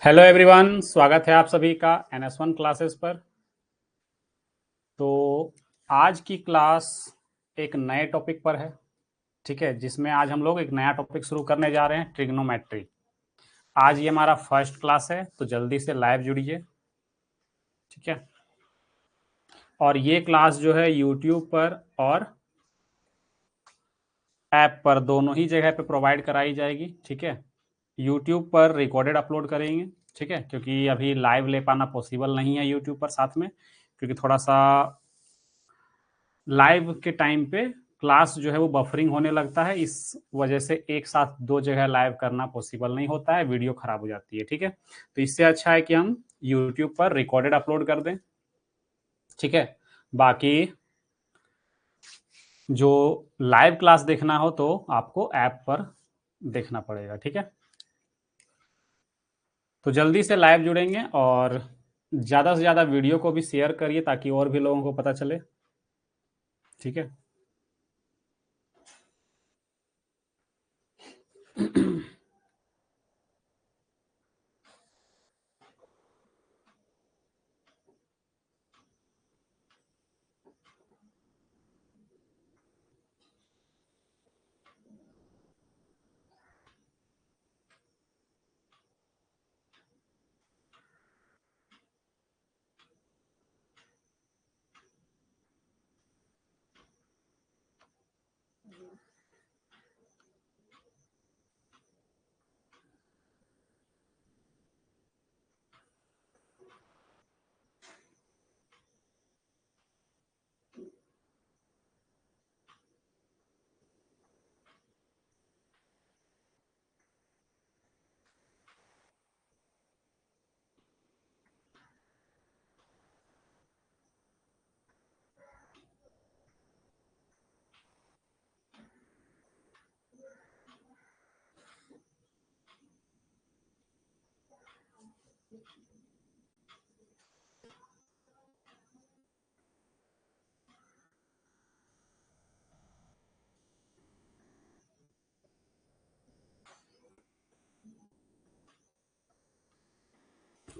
Hello everyone, स्वागत है आप सभी का NS1 क्लासेस पर। तो आज की क्लास एक नए टॉपिक पर है, ठीक है, जिसमें आज हम लोग एक नया टॉपिक शुरू करने जा रहे हैं, ट्रिग्नोमेट्री। आज ये हमारा फर्स्ट क्लास है, तो जल्दी से लाइव जुड़िए, ठीक है। और ये क्लास जो है यूट्यूब पर और ऐप पर दोनों ही जगह पे प्रोवाइड कराई जाएगी, ठीक है। यूट्यूब पर रिकॉर्डेड अपलोड करेंगे, ठीक है, क्योंकि अभी लाइव ले पाना पॉसिबल नहीं है यूट्यूब पर साथ में, क्योंकि थोड़ा सा लाइव के टाइम पे क्लास जो है वो बफरिंग होने लगता है। इस वजह से एक साथ दो जगह लाइव करना पॉसिबल नहीं होता है, वीडियो खराब हो जाती है, ठीक है। तो इससे अच्छा है कि हम यूट्यूब पर रिकॉर्डेड अपलोड कर दें, ठीक है। बाकी जो लाइव क्लास देखना हो तो आपको ऐप पर देखना पड़ेगा, ठीक है। तो जल्दी से लाइव जुड़ेंगे और ज़्यादा से ज़्यादा वीडियो को भी शेयर करिए ताकि और भी लोगों को पता चले, ठीक है।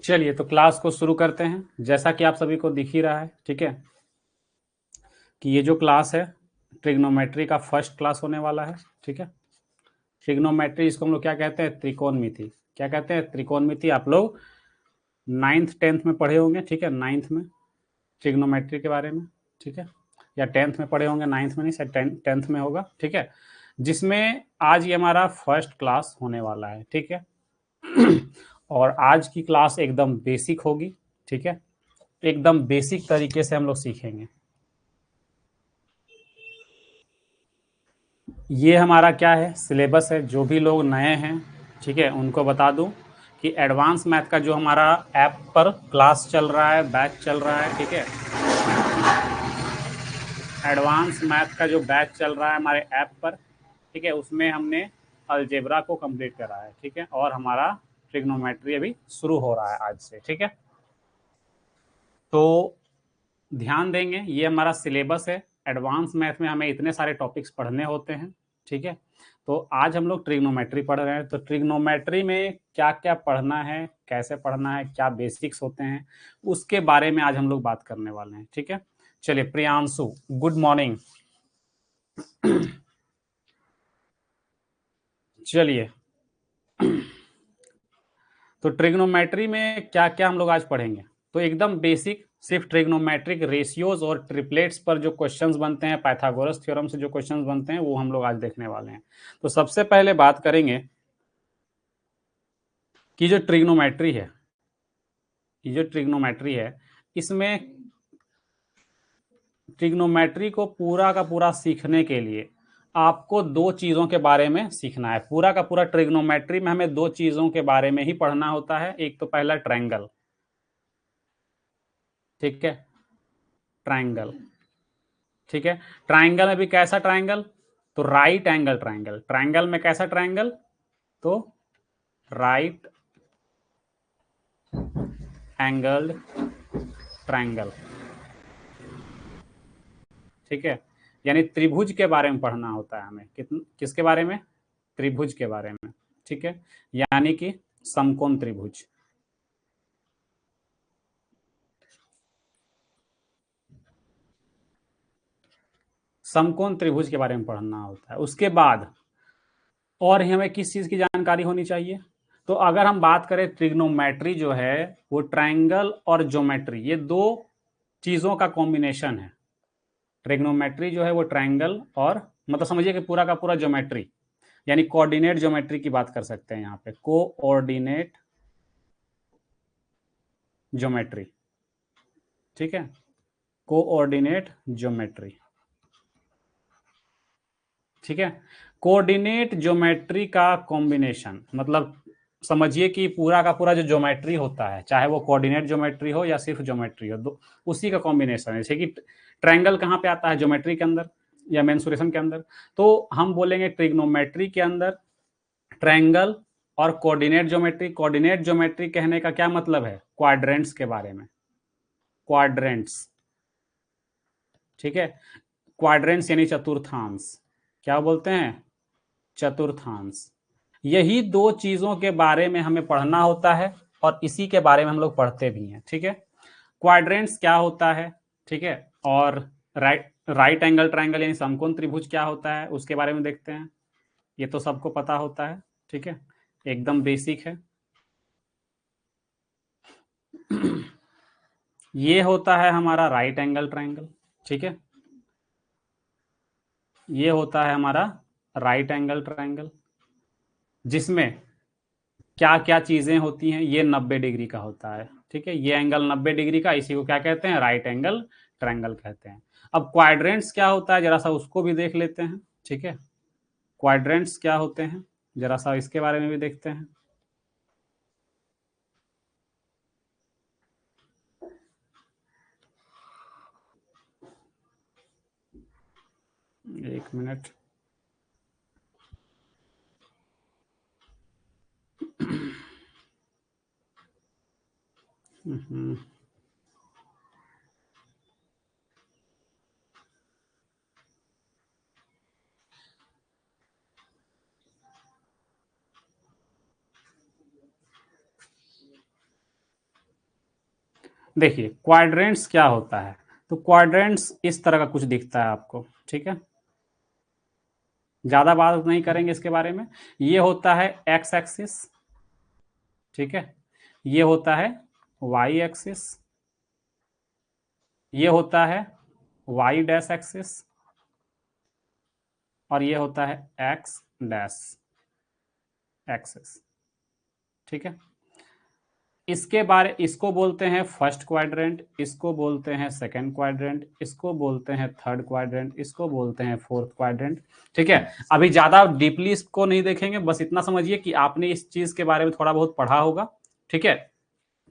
चलिए, तो क्लास को शुरू करते हैं। जैसा कि आप सभी को दिख ही रहा है, ठीक है, कि ये जो क्लास है ट्रिग्नोमेट्री का फर्स्ट क्लास होने वाला है, ठीक है। ट्रिग्नोमेट्री इसको हम लोग क्या कहते हैं? त्रिकोणमिति। क्या कहते हैं? त्रिकोणमिति। आप लोग 9th 10th में पढ़े होंगे, ठीक है, 9th में ट्रिग्नोमेट्री के बारे में, ठीक है, या 10th में पढ़े होंगे, 9th में नहीं, शायद 10th में होगा, ठीक है। जिसमें आज ये हमारा फर्स्ट क्लास होने वाला है, ठीक है। और आज की क्लास एकदम बेसिक होगी, ठीक है, एकदम बेसिक तरीके से हम लोग सीखेंगे। ये हमारा क्या है? सिलेबस है। जो भी लोग नए हैं, ठीक है, उनको बता दूं कि एडवांस मैथ का जो हमारा ऐप पर क्लास चल रहा है, बैच चल रहा है, ठीक है, एडवांस मैथ का जो बैच चल रहा है हमारे ऐप पर, ठीक है, उसमें हमने अलजेब्रा को कंप्लीट करा है, ठीक है, और हमारा ट्रिग्नोमेट्री अभी शुरू हो रहा है आज से, ठीक है। तो ध्यान देंगे, ये हमारा सिलेबस है। एडवांस मैथ में हमें इतने सारे टॉपिक्स पढ़ने होते हैं, ठीक है। तो आज हम लोग ट्रिग्नोमेट्री पढ़ रहे हैं। तो ट्रिग्नोमेट्री में क्या क्या पढ़ना है, कैसे पढ़ना है, क्या बेसिक्स होते हैं, उसके बारे में आज हम लोग बात करने वाले हैं, ठीक है। चलिए, प्रियांशु, गुड मॉर्निंग। चलिए, तो ट्रिग्नोमेट्री में क्या क्या हम लोग आज पढ़ेंगे? तो एकदम बेसिक, सिर्फ ट्रिग्नोमेट्रिक रेशियोज और ट्रिपलेट्स पर जो क्वेश्चंस बनते हैं, पाइथागोरस थ्योरम से जो क्वेश्चंस बनते हैं, वो हम लोग आज देखने वाले हैं। तो सबसे पहले बात करेंगे कि जो ट्रिग्नोमेट्री है, ये जो ट्रिग्नोमेट्री है, इसमें ट्रिग्नोमेट्री को पूरा का पूरा सीखने के लिए आपको दो चीजों के बारे में सीखना है। पूरा का पूरा ट्रिग्नोमेट्री में हमें दो चीजों के बारे में ही पढ़ना होता है। एक तो पहला ट्रायंगल, ठीक है, ट्रायंगल, ठीक है। ट्रायंगल में भी कैसा ट्रायंगल? तो राइट एंगल ट्रायंगल। ट्रायंगल में कैसा ट्रायंगल? तो राइट एंगल्ड ट्रायंगल, ठीक है। यानी त्रिभुज के बारे में पढ़ना होता है हमें। किसके बारे में? त्रिभुज के बारे में, ठीक है, यानी कि समकोण त्रिभुज, समकोण त्रिभुज के बारे में पढ़ना होता है। उसके बाद और हमें किस चीज की जानकारी होनी चाहिए, तो अगर हम बात करें ट्रिग्नोमेट्री जो है वो ट्रायंगल और ज्योमेट्री, ये दो चीजों का कॉम्बिनेशन है। ट्रिग्नोमेट्री जो है वो ट्रायंगल और मतलब समझिए कि पूरा का पूरा ज्योमेट्री, यानी कोऑर्डिनेट ज्योमेट्री की बात कर सकते हैं यहाँ पे, कोऑर्डिनेट ज्योमेट्री। ठीक है, कोऑर्डिनेट ज्योमेट्री। ठीक है, कोऑर्डिनेट ज्योमेट्री का कॉम्बिनेशन मतलब समझिए कि पूरा का पूरा जो ज्योमेट्री होता है, चाहे वो कोऑर्डिनेट ज्योमेट्री हो या सिर्फ ज्योमेट्री हो, दो उसी का कॉम्बिनेशन है। जैसे कि ट्रायंगल कहाँ पे आता है, ज्योमेट्री के अंदर या मेंसुरेशन के अंदर, तो हम बोलेंगे ट्रिग्नोमेट्री के अंदर ट्रायंगल और कोऑर्डिनेट ज्योमेट्री। कोऑर्डिनेट ज्योमेट्री कहने का क्या मतलब है, क्वाड्रेंट्स के बारे में, क्वाड्रेंट्स। ठीक है, क्वाड्रेंट्स यानी चतुर्थांश, क्या बोलते हैं, चतुर्थांश। यही दो चीजों के बारे में हमें पढ़ना होता है और इसी के बारे में हम लोग पढ़ते भी हैं। ठीक है, क्वाड्रेंट्स क्या होता है, ठीक है, और राइट एंगल ट्रायंगल यानी समकोण त्रिभुज क्या होता है उसके बारे में देखते हैं। ये तो सबको पता होता है, ठीक है, एकदम बेसिक है। ये होता है हमारा राइट एंगल ट्रायंगल। ठीक है, ये होता है हमारा राइट एंगल ट्रायंगल, जिसमें क्या क्या चीजें होती हैं, ये 90 डिग्री का होता है। ठीक है, ये एंगल 90 डिग्री का, इसी को क्या कहते हैं, राइट एंगल ट्रायंगल कहते हैं। अब क्वाड्रेंट्स क्या होता है जरा सा उसको भी देख लेते हैं। ठीक है, क्वाड्रेंट्स क्या होते हैं जरा सा इसके बारे में भी देखते हैं। एक मिनट। देखिए क्वाड्रेंट्स क्या होता है, तो क्वाड्रेंट्स इस तरह का कुछ दिखता है आपको। ठीक है, ज्यादा बात नहीं करेंगे इसके बारे में। ये होता है एक्स एक्सिस, ठीक है, ये होता है वाई एक्सिस, ये होता है वाई डैश एक्सिस, और ये होता है एक्स डैश एक्सिस। ठीक है, इसके बारे, इसको बोलते हैं फर्स्ट क्वाड्रेंट, इसको बोलते हैं सेकंड क्वाड्रेंट, इसको बोलते हैं थर्ड क्वाड्रेंट, इसको बोलते हैं फोर्थ क्वाड्रेंट। ठीक है, अभी ज्यादा डीपली इसको नहीं देखेंगे, बस इतना समझिए कि आपने इस चीज के बारे में थोड़ा बहुत पढ़ा होगा। ठीक है,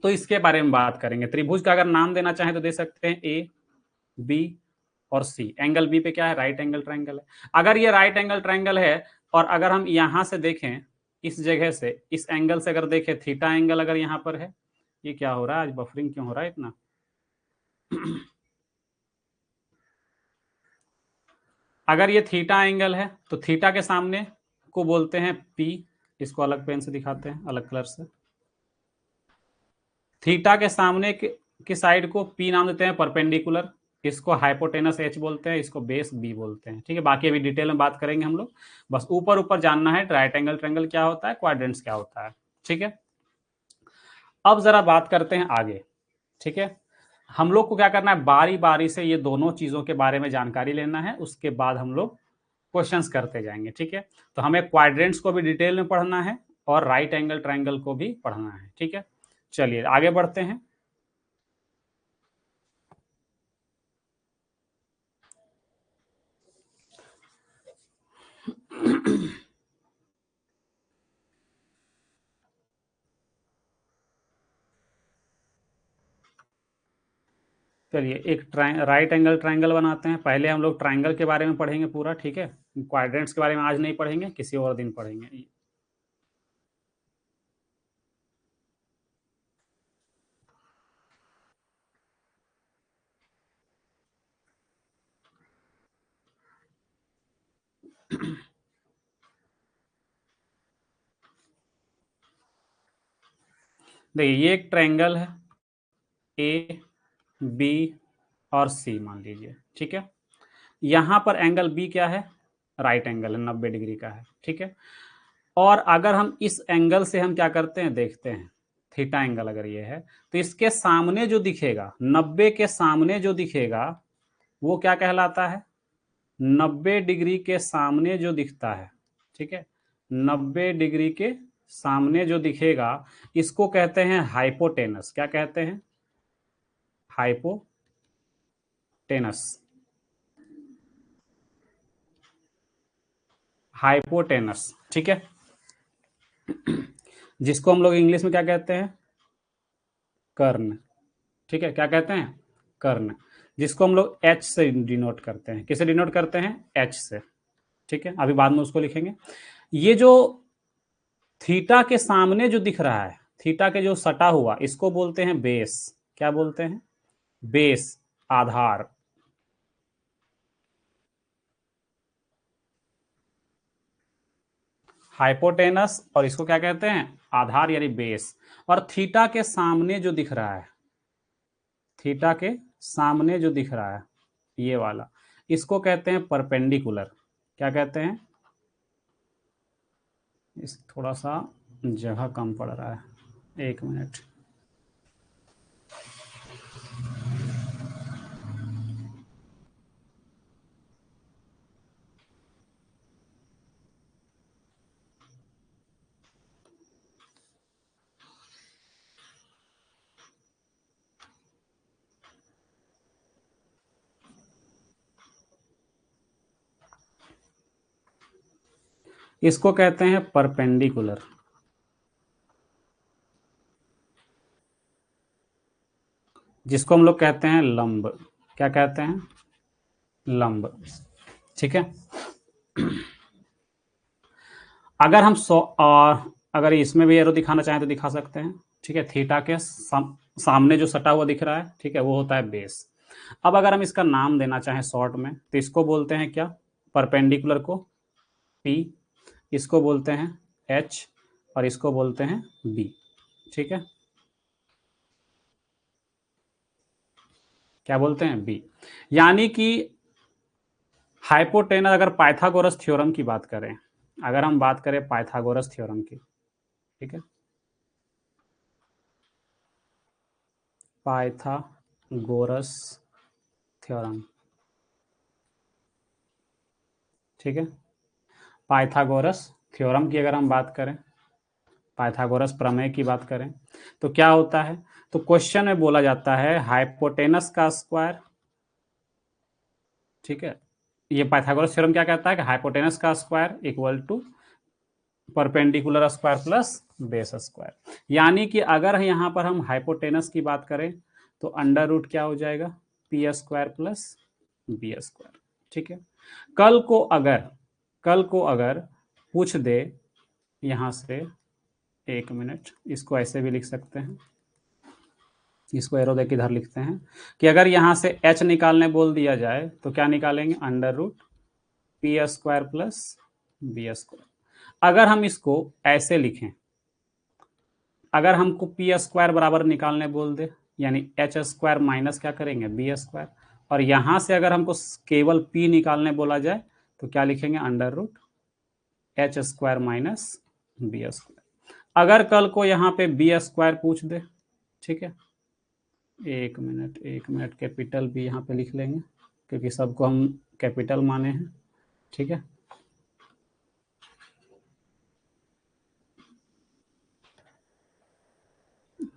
तो इसके बारे में बात करेंगे। त्रिभुज का अगर नाम देना चाहें तो दे सकते हैं ए, बी और सी। एंगल बी पे क्या है, राइट एंगल ट्रायंगल है। अगर ये राइट एंगल ट्रायंगल है और अगर हम यहां से देखें, इस जगह से, इस एंगल से अगर देखें, थीटा एंगल अगर यहां पर है, ये क्या हो रहा है आज, बफरिंग क्यों हो रहा है इतना। अगर ये थीटा एंगल है तो थीटा के सामने को बोलते हैं पी, इसको अलग पेन से दिखाते हैं, अलग कलर से। थीटा के सामने के साइड को पी नाम देते हैं, परपेंडिकुलर, इसको हाइपोटेनस एच बोलते हैं, इसको बेस बी बोलते हैं। ठीक है, बाकी अभी डिटेल में बात करेंगे हम लोग, बस ऊपर ऊपर जानना है राइट एंगल ट्रायंगल क्या होता है, क्वाड्रेंट्स क्या होता है। ठीक है, अब जरा बात करते हैं आगे। ठीक है, हम लोग को क्या करना है, बारी बारी से ये दोनों चीजों के बारे में जानकारी लेना है, उसके बाद हम लोग क्वेश्चंस करते जाएंगे। ठीक है, तो हमें क्वाड्रेंट्स को भी डिटेल में पढ़ना है और राइट एंगल ट्रायंगल को भी पढ़ना है। ठीक है, चलिए आगे बढ़ते हैं। चलिए एक राइट एंगल ट्रायंगल बनाते हैं। पहले हम लोग ट्रायंगल के बारे में पढ़ेंगे पूरा। ठीक है, क्वाड्रेंट्स के बारे में आज नहीं पढ़ेंगे, किसी और दिन पढ़ेंगे। देखिए ये एक ट्रायंगल है, ए बी और सी मान लीजिए। ठीक है, यहां पर एंगल बी क्या है, राइट एंगल है, 90 डिग्री का है, ठीक है। और अगर हम इस एंगल से हम क्या करते हैं, देखते हैं थीटा एंगल अगर ये है, तो इसके सामने जो दिखेगा, 90 के सामने जो दिखेगा वो क्या कहलाता है, 90 डिग्री के सामने जो दिखता है, ठीक है, 90 डिग्री के सामने जो दिखेगा इसको कहते हैं हाइपोटेनस। क्या कहते हैं, हाइपोटेनस। हाइपोटेनस, ठीक है, जिसको हम लोग इंग्लिश में क्या कहते हैं, कर्ण, ठीक है, क्या कहते हैं, कर्ण, जिसको हम लोग एच से डिनोट करते हैं। किसे डिनोट करते हैं, एच से, ठीक है, अभी बाद में उसको लिखेंगे। ये जो थीटा के सामने जो दिख रहा है, थीटा के जो सटा हुआ, इसको बोलते हैं बेस। क्या बोलते हैं, बेस, आधार। हाइपोटेनस, और इसको क्या कहते हैं, आधार यानी बेस। और थीटा के सामने जो दिख रहा है, थीटा के सामने जो दिख रहा है ये वाला, इसको कहते हैं परपेंडिकुलर। क्या कहते हैं, इस थोड़ा सा जगह कम पड़ रहा है, 1 मिनट। इसको कहते हैं परपेंडिकुलर, जिसको हम लोग कहते हैं लंब। क्या कहते हैं, लंब, ठीक है। अगर हम अगर इसमें भी एरो दिखाना चाहें तो दिखा सकते हैं, ठीक है। थीटा के सामने जो सटा हुआ दिख रहा है, ठीक है, वो होता है बेस। अब अगर हम इसका नाम देना चाहें शॉर्ट में, तो इसको बोलते हैं क्या, परपेंडिकुलर को पी, इसको बोलते हैं एच, और इसको बोलते हैं बी, ठीक है। क्या बोलते हैं, बी। यानी कि हाइपोटेनस, अगर पाइथागोरस थ्योरम की बात करें, अगर हम बात करें पाइथागोरस थ्योरम की, ठीक है, पाइथागोरस थ्योरम, ठीक है, पाइथागोरस थ्योरम की अगर हम बात करें, पाइथागोरस प्रमेय की बात करें, तो क्या होता है, तो क्वेश्चन में बोला जाता है हाइपोटेनस का स्क्वायर, ठीक है। ये पाइथागोरस थ्योरम क्या कहता है कि हाइपोटेनस का square equal to perpendicular square plus base square. यानी कि अगर यहाँ पर हम हाइपोटेनस की बात करें तो अंडर रूट क्या हो जाएगा, P square plus B square, ठीक है। कल को अगर कल को अगर पूछ दे यहाँ से, 1 मिनट, इसको ऐसे भी लिख सकते हैं, इसको एरो देके इधर लिखते हैं कि अगर यहाँ से h निकालने बोल दिया जाए तो क्या निकालेंगे, under root P square plus B square. अगर हम इसको ऐसे लिखें, अगर हमको पी स्क्वायर बराबर निकालने बोल दे, यानी एच स्क्वायर माइनस क्या करेंगे, बी स्क्वायर, और यहां से अगर हमको केवल पी निकालने बोला जाए तो क्या लिखेंगे, under root H square minus B square. अगर कल को यहाँ पे बी स्क्वायर पूछ दे, ठीक है, 1 मिनट, 1 मिनट, कैपिटल बी यहाँ पे लिख लेंगे क्योंकि सबको हम कैपिटल माने हैं, ठीक है।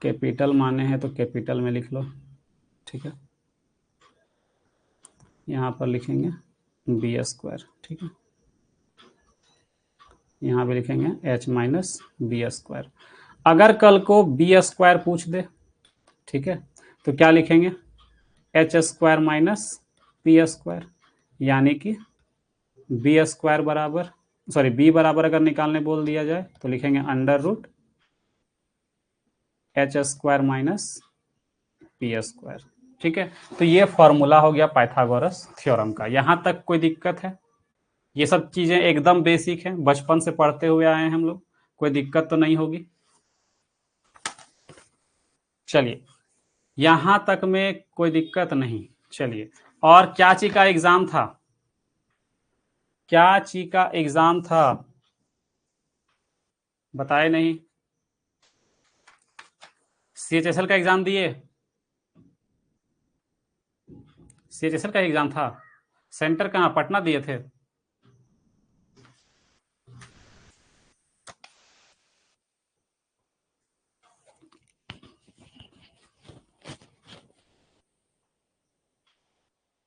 कैपिटल माने हैं तो कैपिटल में लिख लो, ठीक है। यहाँ पर लिखेंगे बी स्क्वायर, ठीक है, यहाँ भी लिखेंगे एच माइनस बी स्क्वायर। अगर कल को बी स्क्वायर पूछ दे, ठीक है, तो क्या लिखेंगे, H square minus P square, यानी कि बी स्क्वायर बराबर, सॉरी बी बराबर अगर निकालने बोल दिया जाए तो लिखेंगे under root H square minus P square, ठीक है। तो ये फॉर्मूला हो गया पाइथागोरस थ्योरम का। यहां तक कोई दिक्कत है, ये सब चीजें एकदम बेसिक हैं, बचपन से पढ़ते हुए आए हैं हम लोग, कोई दिक्कत तो नहीं होगी। चलिए, यहां तक में कोई दिक्कत नहीं। चलिए, और क्या चीज का एग्जाम था, क्या चीज का एग्जाम था? बताए नहीं। CHSL का एग्जाम दिए? CHSL का एग्जाम था? सेंटर कहाँ, पटना दिए थे?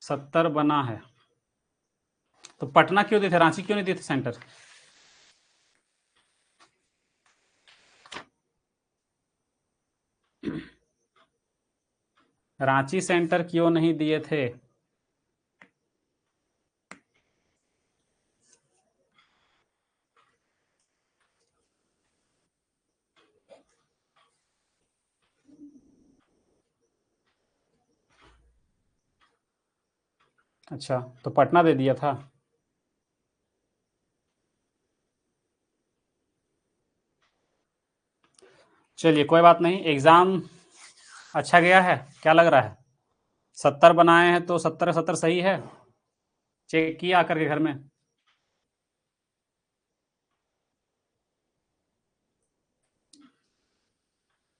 सत्तर बना है तो पटना क्यों दिए थे, रांची क्यों नहीं दिए थे सेंटर? रांची सेंटर क्यों नहीं दिए थे? अच्छा, तो पटना दे दिया था। चलिए कोई बात नहीं, एग्जाम अच्छा गया है, क्या लग रहा है? 70 बनाए हैं तो 70 सही है? चेक किया आकर के घर में?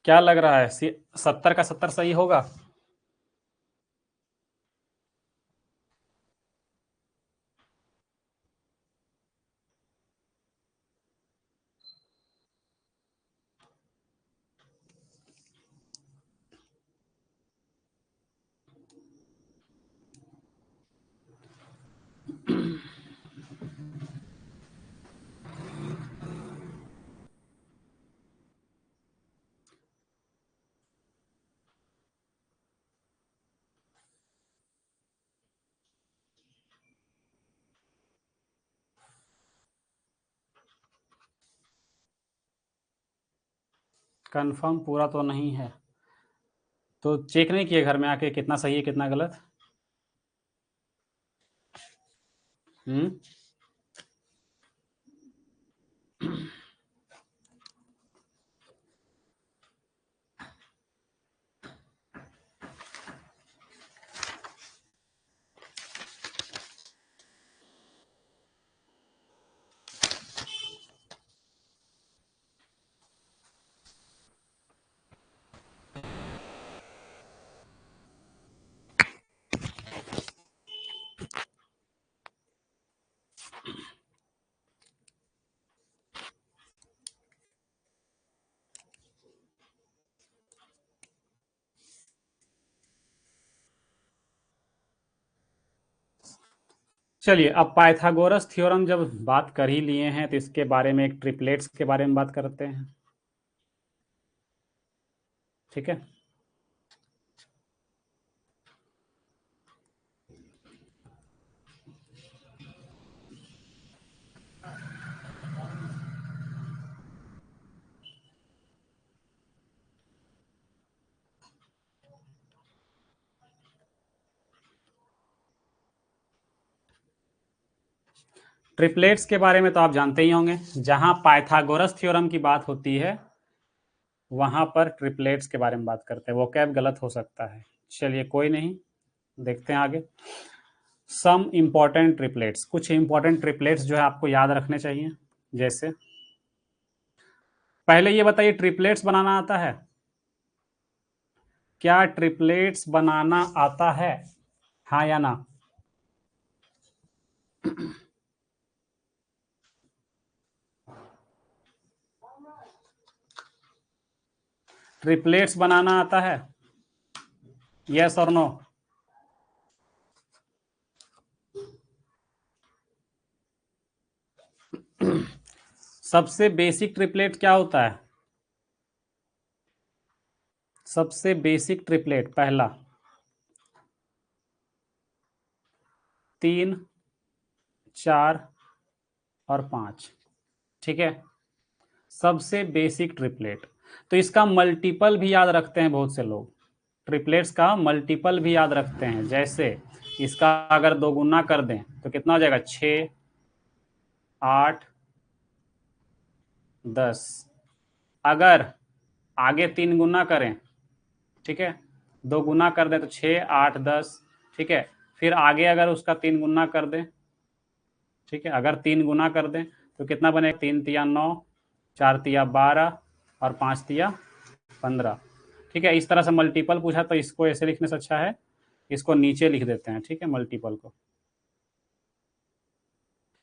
क्या लग रहा है, 70 का 70 सही होगा? कंफर्म पूरा तो नहीं है, तो चेक नहीं किए घर में आके कितना सही है कितना गलत? हम्म। चलिए, अब पाइथागोरस थ्योरम जब बात कर ही लिए हैं तो इसके बारे में, एक ट्रिपलेट्स के बारे में बात करते हैं। ठीक है। ट्रिपलेट्स के बारे में तो आप जानते ही होंगे, जहां पाइथागोरस थ्योरम की बात होती है वहां पर ट्रिपलेट्स के बारे में बात करते हैं। वो कैब गलत हो सकता है, चलिए कोई नहीं, देखते हैं आगे। सम इंपॉर्टेंट ट्रिपलेट्स, कुछ इंपॉर्टेंट ट्रिपलेट्स जो है आपको याद रखने चाहिए। जैसे, पहले ये बताइए, ट्रिपलेट्स बनाना आता है? क्या ट्रिपलेट्स बनाना आता है, हाँ या ना? ट्रिपलेट्स बनाना आता है, यस और नो? सबसे बेसिक ट्रिपलेट क्या होता है? सबसे बेसिक ट्रिपलेट पहला, 3, 4 और 5। ठीक है, सबसे बेसिक ट्रिपलेट। तो इसका मल्टीपल भी याद रखते हैं बहुत से लोग, ट्रिपलेट्स का मल्टीपल भी याद रखते हैं। जैसे इसका अगर दो गुना कर दें तो कितना हो जाएगा, 6, 8, 10। अगर आगे 3 गुना करें, ठीक है, 2 गुना कर दें तो 6, 8, 10। ठीक है, फिर आगे अगर उसका 3 गुना कर दें, ठीक है। अगर 3 गुना कर दें तो कितना बनेगा, 3 तिया 9, 4 तिया 12 और 5 तिया 15। ठीक है, इस तरह से मल्टीपल पूछा तो इसको ऐसे लिखने से अच्छा है इसको नीचे लिख देते हैं। ठीक है, मल्टीपल को,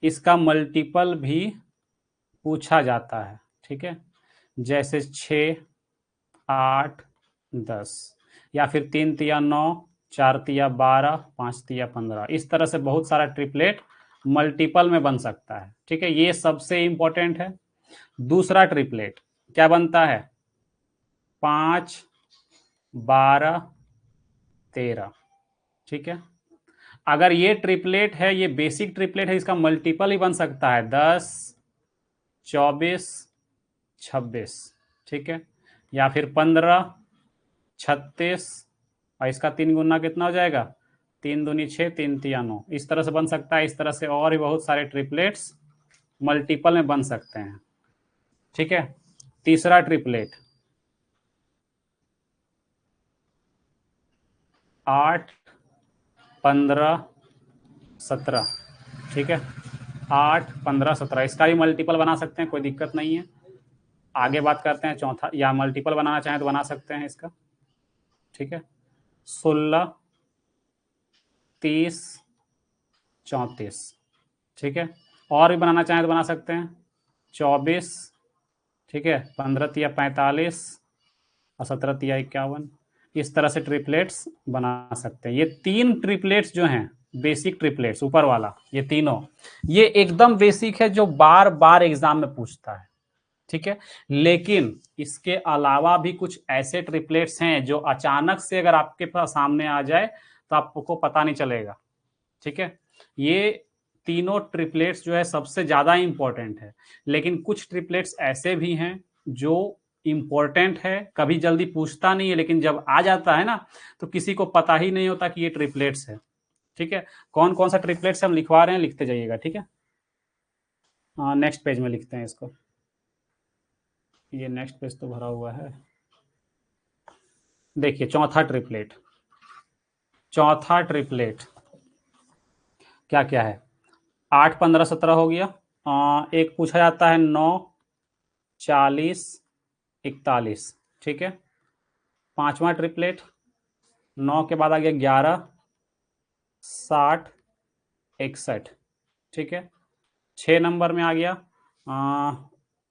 इसका मल्टीपल भी पूछा जाता है। ठीक है, जैसे 6, 8, 10, या फिर 3 तिया 9, 4 तिया 12, 5 तिया 15। इस तरह से बहुत सारा ट्रिपलेट मल्टीपल में बन सकता है। ठीक है, ये सबसे इंपॉर्टेंट है। दूसरा ट्रिपलेट क्या बनता है, 5, 12, 13। ठीक है, अगर ये ट्रिपलेट है, ये बेसिक ट्रिपलेट है, इसका मल्टीपल ही बन सकता है 10, 24, 26। ठीक है, या फिर 15, 36, और इसका 3 गुना कितना हो जाएगा, 3 दूनी 6, 3 तिया 9। इस तरह से बन सकता है। इस तरह से और भी बहुत सारे ट्रिपलेट्स मल्टीपल में बन सकते हैं। ठीक है, तीसरा ट्रिपलेट 8, 15, 17। ठीक है, 8, 15, 17, इसका भी मल्टीपल बना सकते हैं, कोई दिक्कत नहीं है। आगे बात करते हैं चौथा, या मल्टीपल बनाना चाहें तो बना सकते हैं इसका। ठीक है, 16, 30, 34। ठीक है, और भी बनाना चाहें तो बना सकते हैं 24। ठीक है, 15 तिया 45 और 17 तिया 51। इस तरह से ट्रिपलेट्स बना सकते हैं। ये 3 ट्रिपलेट्स जो हैं, बेसिक ट्रिपलेट्स ऊपर वाला, ये तीनों, ये एकदम बेसिक है जो बार बार एग्जाम में पूछता है। ठीक है, लेकिन इसके अलावा भी कुछ ऐसे ट्रिपलेट्स हैं जो अचानक से अगर आपके पास सामने आ जाए तो आपको पता नहीं चलेगा। ठीक है, ये तीनों ट्रिपलेट्स जो है सबसे ज्यादा इंपॉर्टेंट है। लेकिन कुछ ट्रिपलेट्स ऐसे भी हैं जो इंपॉर्टेंट है, कभी जल्दी पूछता नहीं है, लेकिन जब आ जाता है ना तो किसी को पता ही नहीं होता कि ये ट्रिपलेट्स है। ठीक है, कौन कौन सा ट्रिपलेट्स हम लिखवा रहे हैं, लिखते जाइएगा। ठीक है, हाँ, नेक्स्ट पेज में लिखते हैं इसको। ये नेक्स्ट पेज तो भरा हुआ है। देखिए, चौथा ट्रिपलेट, चौथा ट्रिपलेट क्या क्या है, 8, 15, 17 हो गया। एक पूछा जाता है 9, 40, 41। ठीक है, पांचवा ट्रिपलेट 9 के बाद आ गया 11, 60, 61। ठीक है, 6 नंबर में आ गया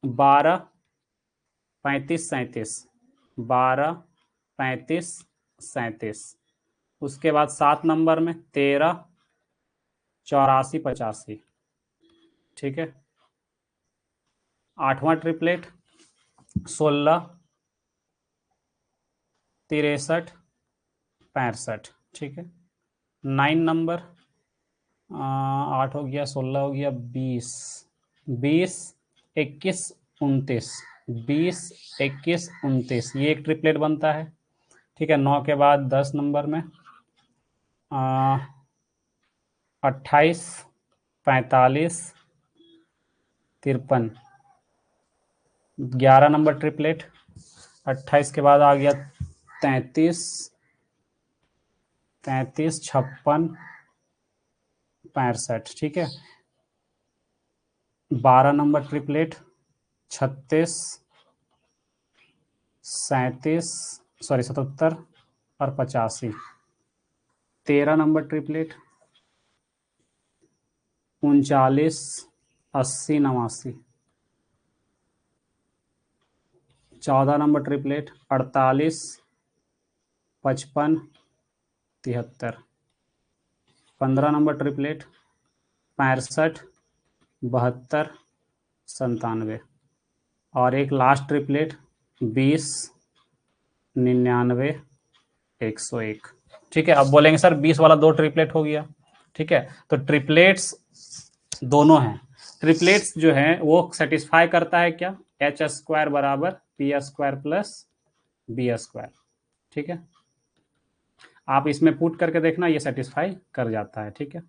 12, 35, 37। 12, 35, 37। उसके बाद 7 नंबर में 13, 84, 85। ठीक है, आठवां ट्रिपलेट 16, 63, 65। ठीक है, 9 नंबर 8 हो गया, 16 हो गया, 20, 20, 21, 29। 20, 21, 29, ये एक ट्रिपलेट बनता है। ठीक है, 9 के बाद 10 नंबर में 28, 45, 53। 11 नंबर ट्रिपलेट 28 के बाद आ गया 33, 33, 56, 65। ठीक है, 12 नंबर ट्रिपलेट 36, 37, सॉरी 77 और 85। 13 number triplet 39, 80, 89। 14 number triplet 48, 55, 73। 15 number triplet 65, 72, 97। और एक लास्ट ट्रिपलेट 20, 99, 101। ठीक है, अब बोलेंगे सर 20 वाला 2 ट्रिपलेट हो गया। ठीक है, तो ट्रिपलेट्स दोनों हैं। ट्रिपलेट्स जो है वो सेटिस्फाई करता है क्या, एच स्क्वायर बराबर P square plus B square. ठीक है, आप इसमें पुट करके देखना, ये सेटिस्फाई कर जाता है। ठीक है,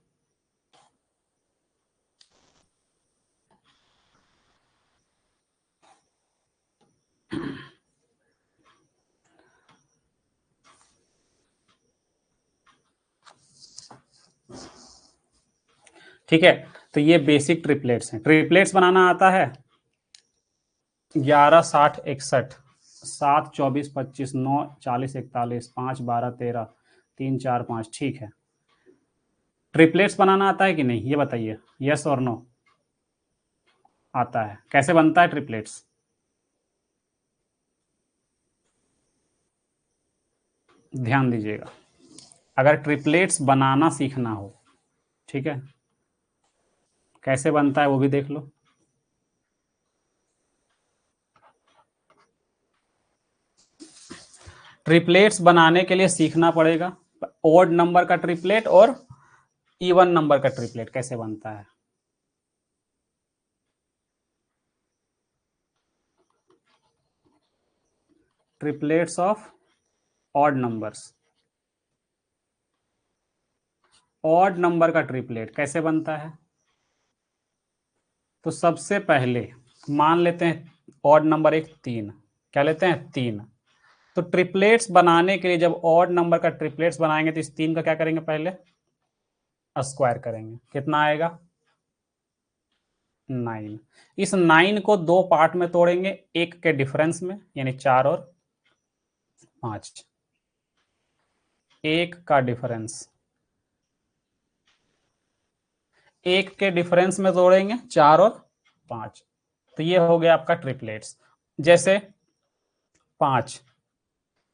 ठीक है, तो ये बेसिक ट्रिपलेट्स हैं। ट्रिपलेट्स बनाना आता है 11 60 61 7 24 25 9 40 41 5 12 13 3 4 5, ठीक है। ट्रिपलेट्स बनाना आता है कि नहीं ये बताइए, यस और नो। आता है। कैसे बनता है ट्रिपलेट्स? ध्यान दीजिएगा, अगर ट्रिपलेट्स बनाना सीखना हो, ठीक है, कैसे बनता है वो भी देख लो। ट्रिपलेट्स बनाने के लिए सीखना पड़ेगा ओड नंबर का ट्रिपलेट और इवन नंबर का ट्रिपलेट कैसे बनता है। Triplets of odd numbers, odd number का ट्रिपलेट कैसे बनता है? तो सबसे पहले मान लेते हैं ऑड नंबर एक 3, क्या लेते हैं 3। तो ट्रिपलेट्स बनाने के लिए जब ऑड नंबर का ट्रिपलेट्स बनाएंगे तो इस 3 का क्या करेंगे, पहले स्क्वायर करेंगे, कितना आएगा 9। इस 9 को 2 पार्ट में तोड़ेंगे, एक के डिफरेंस में, यानी 4 और 5, एक का डिफरेंस, एक के डिफरेंस में तोड़ेंगे 4 और 5। तो ये हो गया आपका ट्रिपलेट्स। जैसे 5,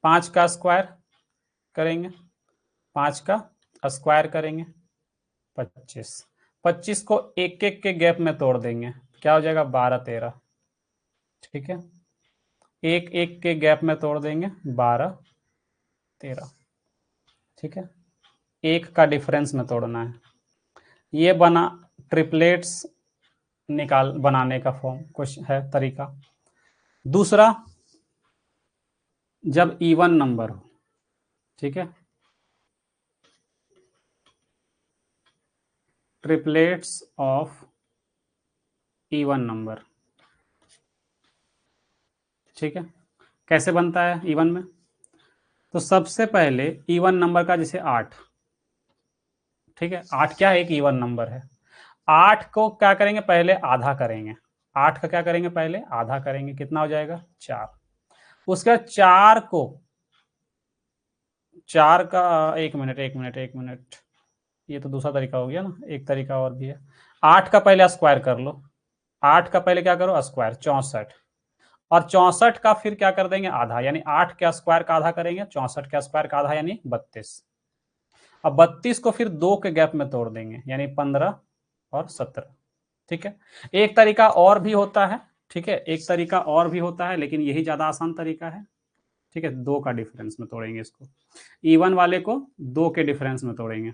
5 का स्क्वायर करेंगे, 5 का स्क्वायर करेंगे 25, 25 को एक एक के गैप में तोड़ देंगे, क्या हो जाएगा 12 13, ठीक है। एक एक के गैप में तोड़ देंगे 12 13, ठीक है। एक का डिफरेंस में तोड़ना है। ये बना ट्रिपलेट्स निकाल बनाने का फॉर्म, कुछ है तरीका। दूसरा, जब इवन नंबर हो, ठीक है, ट्रिपलेट्स ऑफ इवन नंबर, ठीक है, कैसे बनता है इवन में? तो सबसे पहले इवन नंबर का, जैसे 8, ठीक है, 8 क्या है, एक इवन नंबर है। 8 को क्या करेंगे, पहले आधा करेंगे, 8 का क्या करेंगे, पहले आधा करेंगे, कितना हो जाएगा 4। उसके बाद 4 को, 4 का, एक मिनट एक मिनट एक मिनट, ये तो दूसरा तरीका हो गया ना, एक तरीका और भी है। 8 का पहले स्क्वायर कर लो, 8 का पहले क्या करो स्क्वायर, 64, और 64 का फिर क्या कर देंगे आधा, यानी 8 के स्क्वायर का आधा करेंगे, 64 के स्क्वायर का आधा यानी 32। अब 32 को फिर 2 के गैप में तोड़ देंगे, यानी 15 और 17, ठीक है। एक तरीका और भी होता है, ठीक है, एक तरीका और भी होता है, लेकिन यही ज्यादा आसान तरीका है, ठीक है। 2 का डिफरेंस में तोड़ेंगे इसको, इवन वाले को 2 के डिफरेंस में तोड़ेंगे,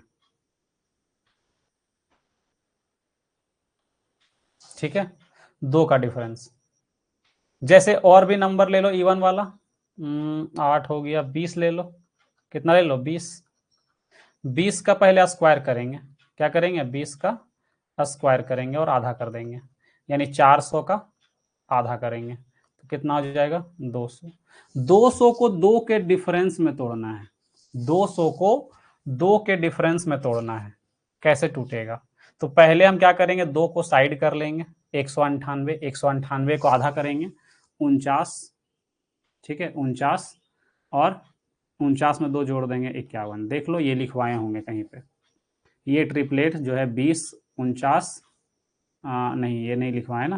ठीक है, 2 का डिफरेंस। जैसे और भी नंबर ले लो इवन वाला, 8 हो गया, 20 ले लो, कितना ले लो 20। 20 का पहले स्क्वायर करेंगे, क्या करेंगे 20 का स्क्वायर करेंगे और आधा कर देंगे, यानी 400 का आधा करेंगे, तो कितना हो जाएगा 200। 200 को 2 के डिफरेंस में तोड़ना है, 200 को 2 के डिफरेंस में तोड़ना है, कैसे टूटेगा? तो पहले हम क्या करेंगे, 2 को साइड कर लेंगे, 198, 198 को आधा करेंगे 49, ठीक है 49, और 49 में 2 जोड़ देंगे 51। देख लो ये लिखवाए होंगे कहीं पे, ये ट्रिपलेट जो है 20 49, नहीं ये नहीं लिखवाए ना,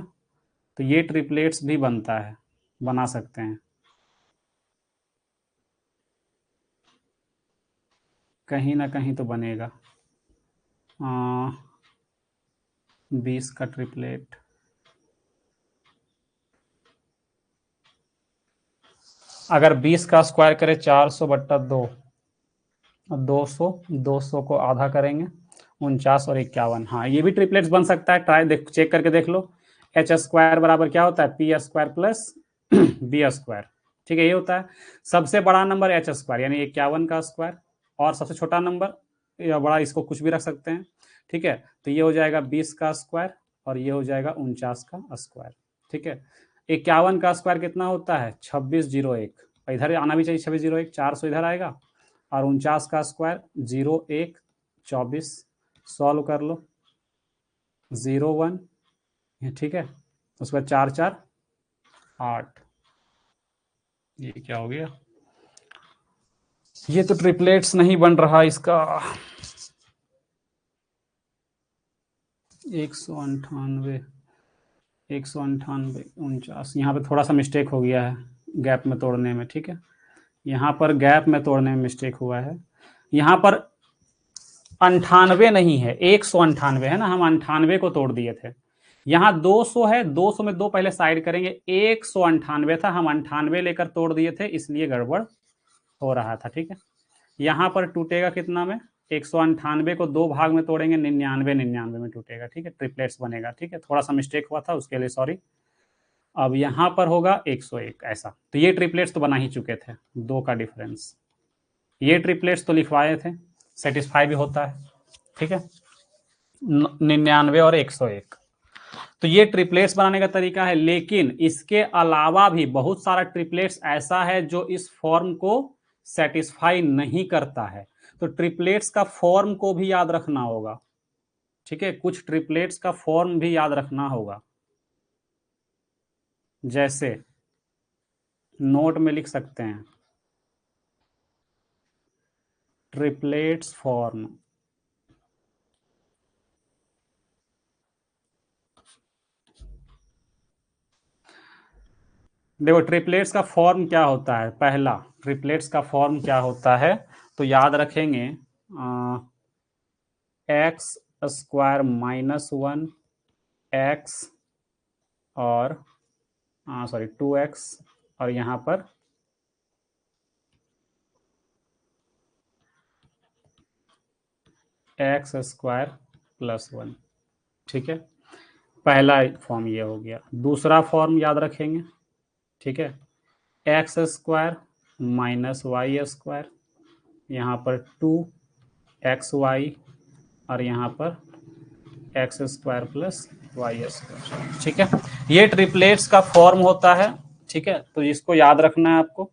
तो ये ट्रिपलेट्स भी बनता है, बना सकते हैं, कहीं ना कहीं तो बनेगा। 20 का ट्रिपलेट, अगर 20 का स्क्वायर करें 400/2, 200, 200 को आधा करेंगे 49 और 51, हाँ ये भी ट्रिपलेट्स बन सकता है, ट्राई देख, चेक करके देख लो। एच स्क्वायर बराबर क्या होता है, P square plus B square, ठीक है, ये होता है। सबसे बड़ा नंबर एच स्क्वायर यानी 51 का स्क्वायर, और सबसे छोटा नंबर या बड़ा, इसको कुछ भी रख सकते हैं, ठीक है। तो ये हो जाएगा 20 का स्क्वायर और ये हो जाएगा 49 का स्क्वायर, ठीक है। 51 का स्क्वायर कितना होता है 2601, इधर आना भी चाहिए 2601, 400 इधर आएगा, और 49 का स्क्वायर 01 24, सॉल्व कर लो, 0 1, ठीक है, उसके बाद 4 4 8। ये क्या हो गया, ये तो ट्रिपलेट्स नहीं बन रहा इसका। 198, 198 49, यहाँ पे थोड़ा सा मिस्टेक हो गया है गैप में तोड़ने में, ठीक है, यहाँ पर गैप में तोड़ने में मिस्टेक हुआ है। यहाँ पर 98 नहीं है, 198 है ना, हम 98 को तोड़ दिए थे। यहाँ 200 है, 200 में 2 पहले साइड करेंगे, 198 था, हम 98 लेकर तोड़ दिए थे, इसलिए गड़बड़ हो रहा था, ठीक है। यहाँ पर टूटेगा कितना में, 198 को 2 भाग में तोड़ेंगे, 99 99 में टूटेगा, ठीक है, ट्रिपलेट्स बनेगा, ठीक है, थोड़ा सा मिस्टेक हुआ था उसके लिए सॉरी। अब यहाँ पर होगा 101 ऐसा, तो ये ट्रिपलेट्स तो बना ही चुके थे, 2 का डिफरेंस। ये ट्रिपलेट्स तो लिखवाए थे, सेटिस्फाई भी होता है, ठीक है, 99 और 101। तो ये ट्रिपलेट्स बनाने का तरीका है, लेकिन इसके अलावा भी बहुत सारा ट्रिपलेट्स ऐसा है जो इस फॉर्म को सेटिस्फाई नहीं करता है, तो ट्रिपलेट्स का फॉर्म को भी याद रखना होगा, ठीक है, कुछ ट्रिपलेट्स का फॉर्म भी याद रखना होगा। जैसे नोट में लिख सकते हैं, ट्रिपलेट्स फॉर्म, देखो ट्रिपलेट्स का फॉर्म क्या होता है, पहला ट्रिपलेट्स का फॉर्म क्या होता है, तो याद रखेंगे एक्स स्क्वायर माइनस 1 एक्स और सॉरी 2x, और यहाँ पर एक्स स्क्वायर प्लस 1, ठीक है, पहला फॉर्म ये हो गया। दूसरा फॉर्म याद रखेंगे, ठीक है, X square minus Y square, यहाँ पर 2xy और यहाँ पर X square plus Y square, ठीक है, ये ट्रिपलेट्स का फॉर्म होता है, ठीक है, तो इसको याद रखना है आपको,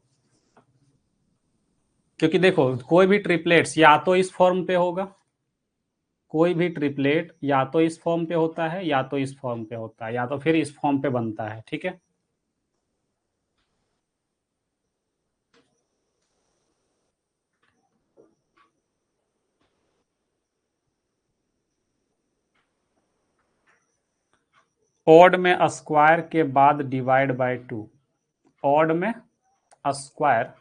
क्योंकि देखो कोई भी ट्रिपलेट्स या तो इस फॉर्म पे होगा, कोई भी ट्रिपलेट या तो इस फॉर्म पे होता है या तो इस फॉर्म पे होता है या तो फिर इस फॉर्म पे बनता है, ठीक है। ऑड में स्क्वायर के बाद डिवाइड बाय 2, ऑड में स्क्वायर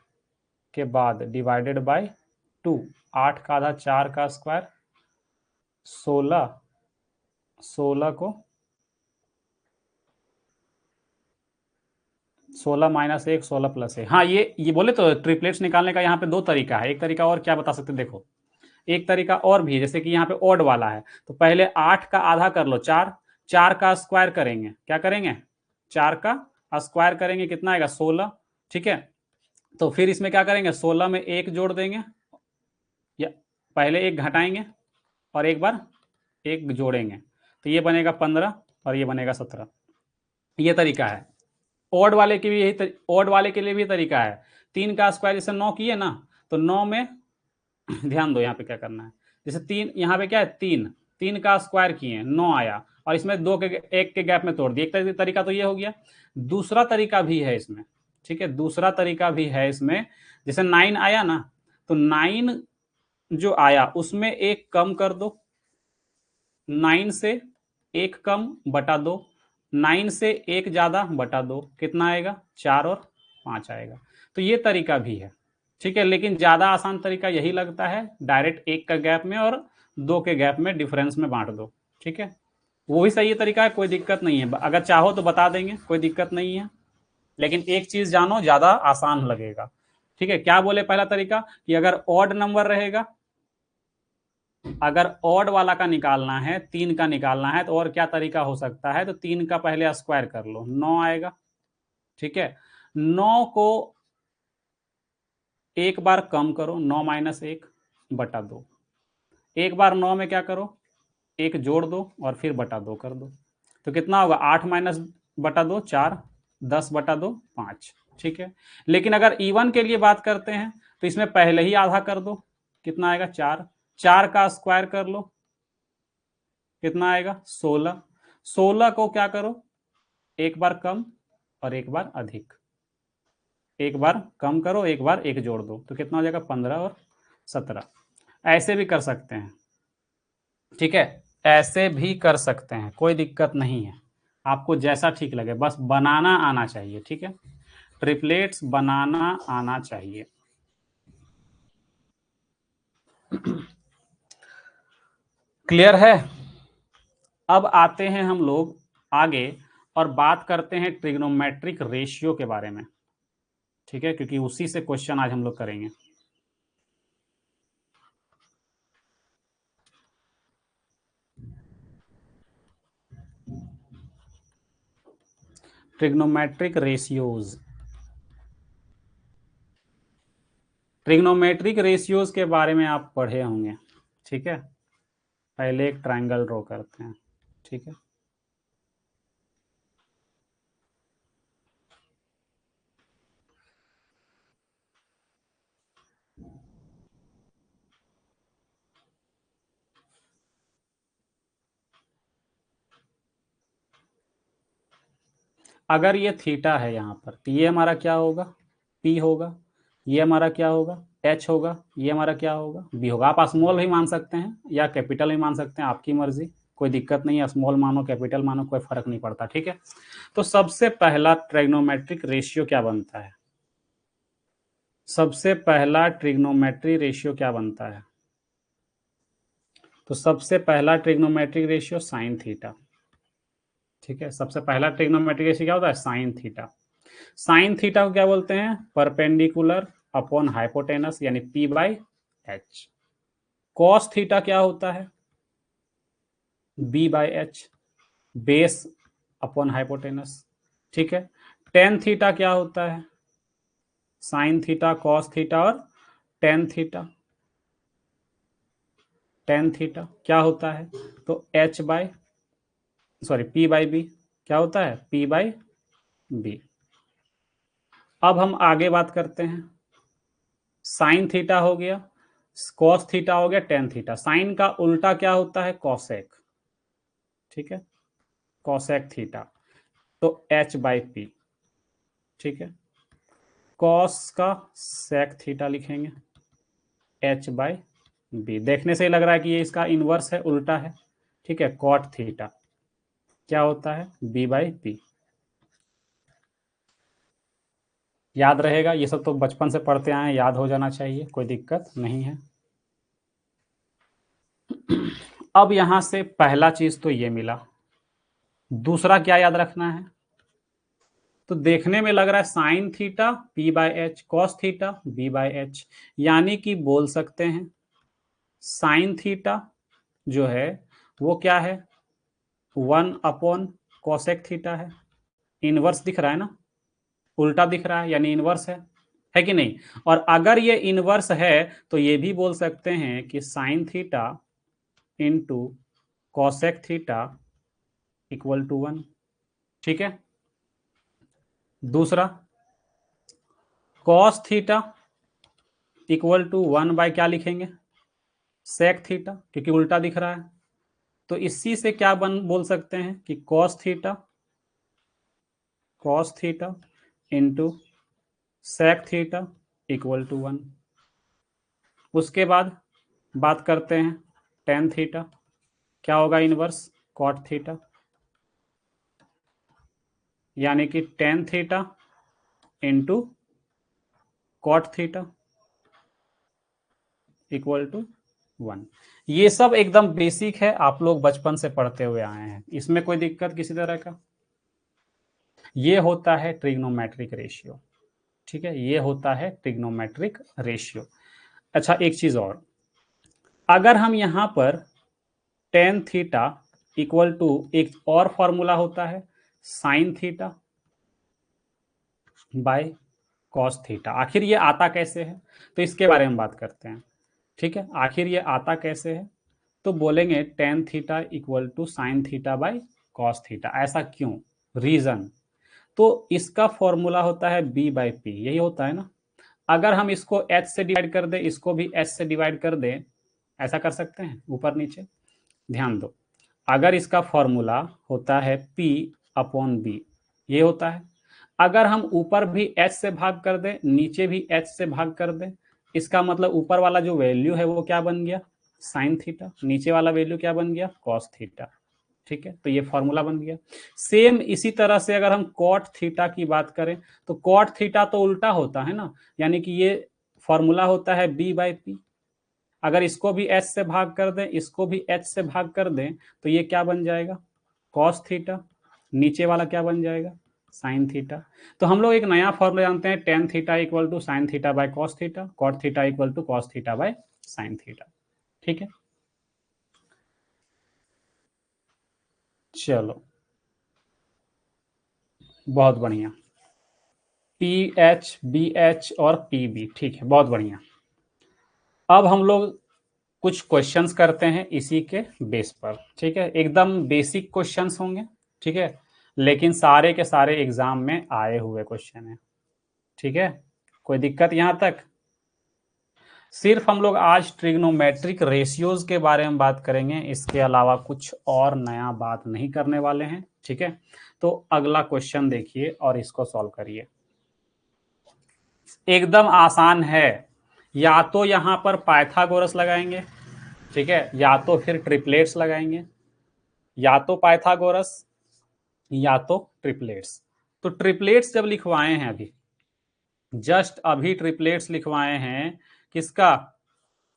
के बाद डिवाइडेड बाय 2, 8 का आधा 4 का स्क्वायर, 16, 16 को 16 माइनस 1 16 प्लस 1। हाँ ये बोले तो ट्रिपलेट्स निकालने का यहाँ पे 2 तरीका है, एक तरीका और क्या बता सकते हैं, देखो एक तरीका और भी है, जैसे कि यहाँ पे ऑड वाला है, तो पहले 8 का आधा कर लो 4, 4 का स्क्वायर करेंगे, क्या करेंगे 4 का स्क्वायर करेंगे, कितना आएगा 16, ठीक है, तो फिर इसमें क्या करेंगे 16 में 1 जोड़ देंगे, या पहले 1 घटाएंगे और एक बार 1 जोड़ेंगे, तो ये बनेगा 15 और ये बनेगा 17। ये तरीका है। ऑड वाले के भी यही ऑड वाले के लिए भी तरीका है, 3 का स्क्वायर जैसे 9 किए ना, तो 9 में ध्यान दो यहाँ पे क्या करना है, जैसे 3 यहाँ पे क्या है 3, 3 का स्क्वायर किए 9 आया और इसमें 2 के 1 के गैप में तोड़ दिए, एक तरीका तो ये हो गया। दूसरा तरीका भी है इसमें, ठीक है, दूसरा तरीका भी है इसमें, जैसे 9 आया ना, तो 9 जो आया उसमें 1 कम कर दो, 9 से 1 कम बटा 2, 9 से 1 ज्यादा बटा 2, कितना आएगा 4 और 5 आएगा। तो ये तरीका भी है, ठीक है, लेकिन ज्यादा आसान तरीका यही लगता है, डायरेक्ट 1 का गैप में और 2 के गैप में डिफरेंस में बांट दो, ठीक है, वो भी सही तरीका है, कोई दिक्कत नहीं है, अगर चाहो तो बता देंगे, कोई दिक्कत नहीं है, लेकिन एक चीज जानो ज्यादा आसान लगेगा, ठीक है। क्या बोले पहला तरीका कि अगर ऑड नंबर रहेगा, अगर ऑड वाला का निकालना है, 3 का निकालना है, तो और क्या तरीका हो सकता है, तो 3 का पहले स्क्वायर कर लो 9 आएगा, ठीक है, 9 को एक बार कम करो, 9 माइनस 1 बटा 2, एक बार 9 में क्या करो 1 जोड़ दो और फिर बटा 2 कर दो, तो कितना होगा 8 माइनस बटा 2 4, 10 बटा 2 5, ठीक है। लेकिन अगर इवन के लिए बात करते हैं तो इसमें पहले ही आधा कर दो, कितना आएगा 4, 4 का स्क्वायर कर लो कितना आएगा 16। 16 को क्या करो, एक बार कम और एक बार अधिक, एक बार कम करो एक बार एक जोड़ दो, तो कितना हो जाएगा 15 और 17। ऐसे भी कर सकते हैं, ठीक है, ऐसे भी कर सकते हैं, कोई दिक्कत नहीं है, आपको जैसा ठीक लगे, बस बनाना आना चाहिए, ठीक है, ट्रिपलेट्स बनाना आना चाहिए। क्लियर है। अब आते हैं हम लोग आगे और बात करते हैं ट्रिग्नोमेट्रिक रेशियो के बारे में, ठीक है, क्योंकि उसी से क्वेश्चन आज हम लोग करेंगे। ट्रिग्नोमेट्रिक रेशियोज, ट्रिग्नोमेट्रिक रेशियोज के बारे में आप पढ़े होंगे, ठीक है। पहले एक ट्रायंगल ड्रॉ करते हैं, ठीक है। अगर ये थीटा है यहाँ पर, तो ये हमारा क्या होगा, पी होगा, ये हमारा क्या होगा, एच होगा, ये हमारा क्या होगा, बी होगा। आप स्मॉल भी मान सकते हैं या कैपिटल भी मान सकते हैं, आपकी मर्जी, कोई दिक्कत नहीं है, स्मॉल मानो कैपिटल मानो कोई फर्क नहीं पड़ता, ठीक है। तो सबसे पहला ट्रिग्नोमेट्रिक रेशियो क्या बनता है, सबसे पहला ट्रिग्नोमेट्री रेशियो क्या बनता है, तो सबसे पहला ट्रिग्नोमेट्रिक रेशियो साइन थीटा, ठीक है। सबसे पहला ट्रिग्नोमेट्रिक रेशियो क्या होता है, साइन थीटा। साइन थीटा को क्या बोलते हैं, परपेंडिकुलर अपॉन हाइपोटेनस, यानी P by H. Cos theta क्या होता है, B by H, base upon hypotenuse, ठीक है। टेन थीटा क्या होता है, साइन थीटा कॉस थीटा और टेन थीटा, टेन थीटा क्या होता है, तो H by sorry P by B, क्या होता है, पी बाई बी। अब हम आगे बात करते हैं, साइन थीटा हो गया, कॉस थीटा हो गया, टेन थीटा। साइन का उल्टा क्या होता है, कॉसेक, ठीक है, कॉसेक थीटा, तो एच बाई पी, ठीक है। कॉस का सेक थीटा लिखेंगे, एच बाई बी। देखने से ही लग रहा है कि ये इसका इनवर्स है, उल्टा है, ठीक है। कॉट थीटा क्या होता है, बी बाई पी। याद रहेगा, ये सब तो बचपन से पढ़ते आए हैं, याद हो जाना चाहिए, कोई दिक्कत नहीं है। अब यहां से पहला चीज तो ये मिला, दूसरा क्या याद रखना है, तो देखने में लग रहा है sine theta P by H, cos theta B by H, यानी कि बोल सकते हैं साइन थीटा जो है वो क्या है, 1 अपॉन कॉसेक थीटा है। इनवर्स दिख रहा है ना, उल्टा दिख रहा है, यानी इनवर्स है कि नहीं। और अगर ये इनवर्स है तो ये भी बोल सकते हैं कि sine theta into cosec theta equal to 1, ठीक है। दूसरा, cos theta equal to 1 by क्या लिखेंगे, सेक थीटा, क्योंकि उल्टा दिख रहा है। तो इसी से क्या बोल सकते हैं कि cos theta into sec theta equal to 1। उसके बाद बात करते हैं टेन थीटा, क्या होगा इनवर्स, कॉट थीटा, यानी कि tan theta into cot theta equal to 1। ये सब एकदम बेसिक है, आप लोग बचपन से पढ़ते हुए आए हैं, इसमें कोई दिक्कत किसी तरह का। ये होता है ट्रिग्नोमेट्रिक रेशियो, ठीक है, ये होता है ट्रिग्नोमेट्रिक रेशियो। अच्छा, एक चीज और, अगर हम यहां पर टेन थीटा इक्वल टू, एक और फॉर्मूला होता है sine theta by cos theta. आखिर ये आता कैसे है, तो इसके बारे में बात करते हैं, ठीक है। आखिर ये आता कैसे है, तो बोलेंगे tan theta equal to sine theta by cos theta. ऐसा क्यों, रीजन, तो इसका फॉर्मूला होता है बी बाई पी, यही होता है ना। अगर हम इसको एच से डिवाइड कर दें, इसको भी एच से डिवाइड कर दें, ऐसा कर सकते हैं ऊपर नीचे, ध्यान दो। अगर इसका फॉर्मूला होता है P/B, ये होता है। अगर हम ऊपर भी h से भाग कर दें, नीचे भी h से भाग कर दें, इसका मतलब ऊपर वाला जो वैल्यू है वो क्या बन गया, साइन थीटा, नीचे वाला वैल्यू क्या बन गया, कॉस थीटा। ठीक है, तो ये फॉर्मूला बन गया। सेम इसी तरह से अगर हम कॉट थीटा की बात करें तो कॉट थीटा तो उल्टा होता है ना, यानी कि ये फॉर्मूला होता है B/P। अगर इसको भी h से भाग कर दें, इसको भी h से भाग कर दें, तो ये क्या बन जाएगा, कॉस थीटा, नीचे वाला क्या बन जाएगा, साइन थीटा। तो हम लोग एक नया फॉर्मूला जानते हैं, tan theta equal to sine theta by cos theta, cot theta equal to cos theta by sine theta. ठीक है, चलो बहुत बढ़िया। PH, BH और PB, ठीक है, बहुत बढ़िया। अब हम लोग कुछ क्वेश्चंस करते हैं इसी के बेस पर। ठीक है, एकदम बेसिक क्वेश्चंस होंगे। ठीक है, लेकिन सारे के सारे एग्जाम में आए हुए क्वेश्चन हैं। ठीक है, कोई दिक्कत यहां तक? सिर्फ हम लोग आज ट्रिग्नोमेट्रिक रेशियोज के बारे में बात करेंगे, इसके अलावा कुछ और नया बात नहीं करने वाले हैं। ठीक है, तो अगला क्वेश्चन देखिए और इसको सॉल्व करिए। एकदम आसान है, या तो यहां पर पाइथागोरस लगाएंगे, ठीक है, या तो फिर ट्रिपलेट्स लगाएंगे, या तो पाइथागोरस या तो ट्रिपलेट्स। तो ट्रिपलेट्स जब लिखवाए हैं, अभी जस्ट अभी ट्रिपलेट्स लिखवाए हैं, किसका,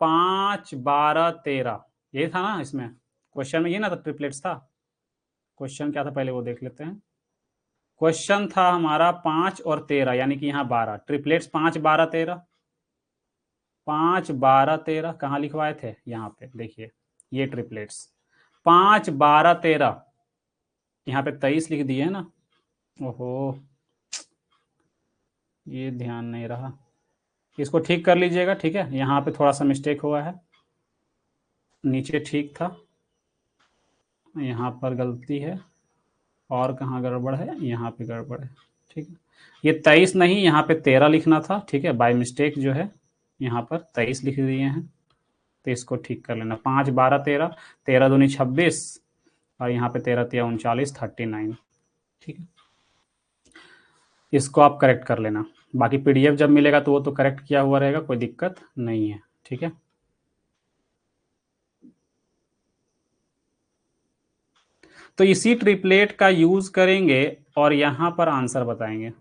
5, 12, 13, ये था ना इसमें क्वेश्चन में, ये ना था ट्रिपलेट्स था। क्वेश्चन क्या था पहले वो देख लेते हैं। क्वेश्चन था हमारा 5 और 13, यानी कि यहाँ 12 ट्रिपलेट्स, 5, 12, 13, 5, 12, 13 कहाँ लिखवाए थे, यहाँ पे देखिए, ये ट्रिपलेट्स 5, 12, 13, यहाँ पे 23 लिख दिए है ना। ओहो, ये ध्यान नहीं रहा, इसको ठीक कर लीजिएगा। ठीक है, यहाँ पे थोड़ा सा मिस्टेक हुआ है, नीचे ठीक था, यहाँ पर गलती है, और कहाँ गड़बड़ है, यहाँ पे गड़बड़ है। ठीक है, ये 23 नहीं, यहाँ पे 13 लिखना था। ठीक है, बाय मिस्टेक जो है यहाँ पर 23 लिख दिए हैं, तो इसको ठीक कर लेना। 5, 12, 13, 13 दूनी 26, और यहाँ पे 13, 3, 39, 39। ठीक है, इसको आप करेक्ट कर लेना, बाकी पीडीएफ जब मिलेगा तो वो तो करेक्ट किया हुआ रहेगा, कोई दिक्कत नहीं है। ठीक है, तो इसी ट्रिपलेट का यूज करेंगे और यहां पर आंसर बताएंगे।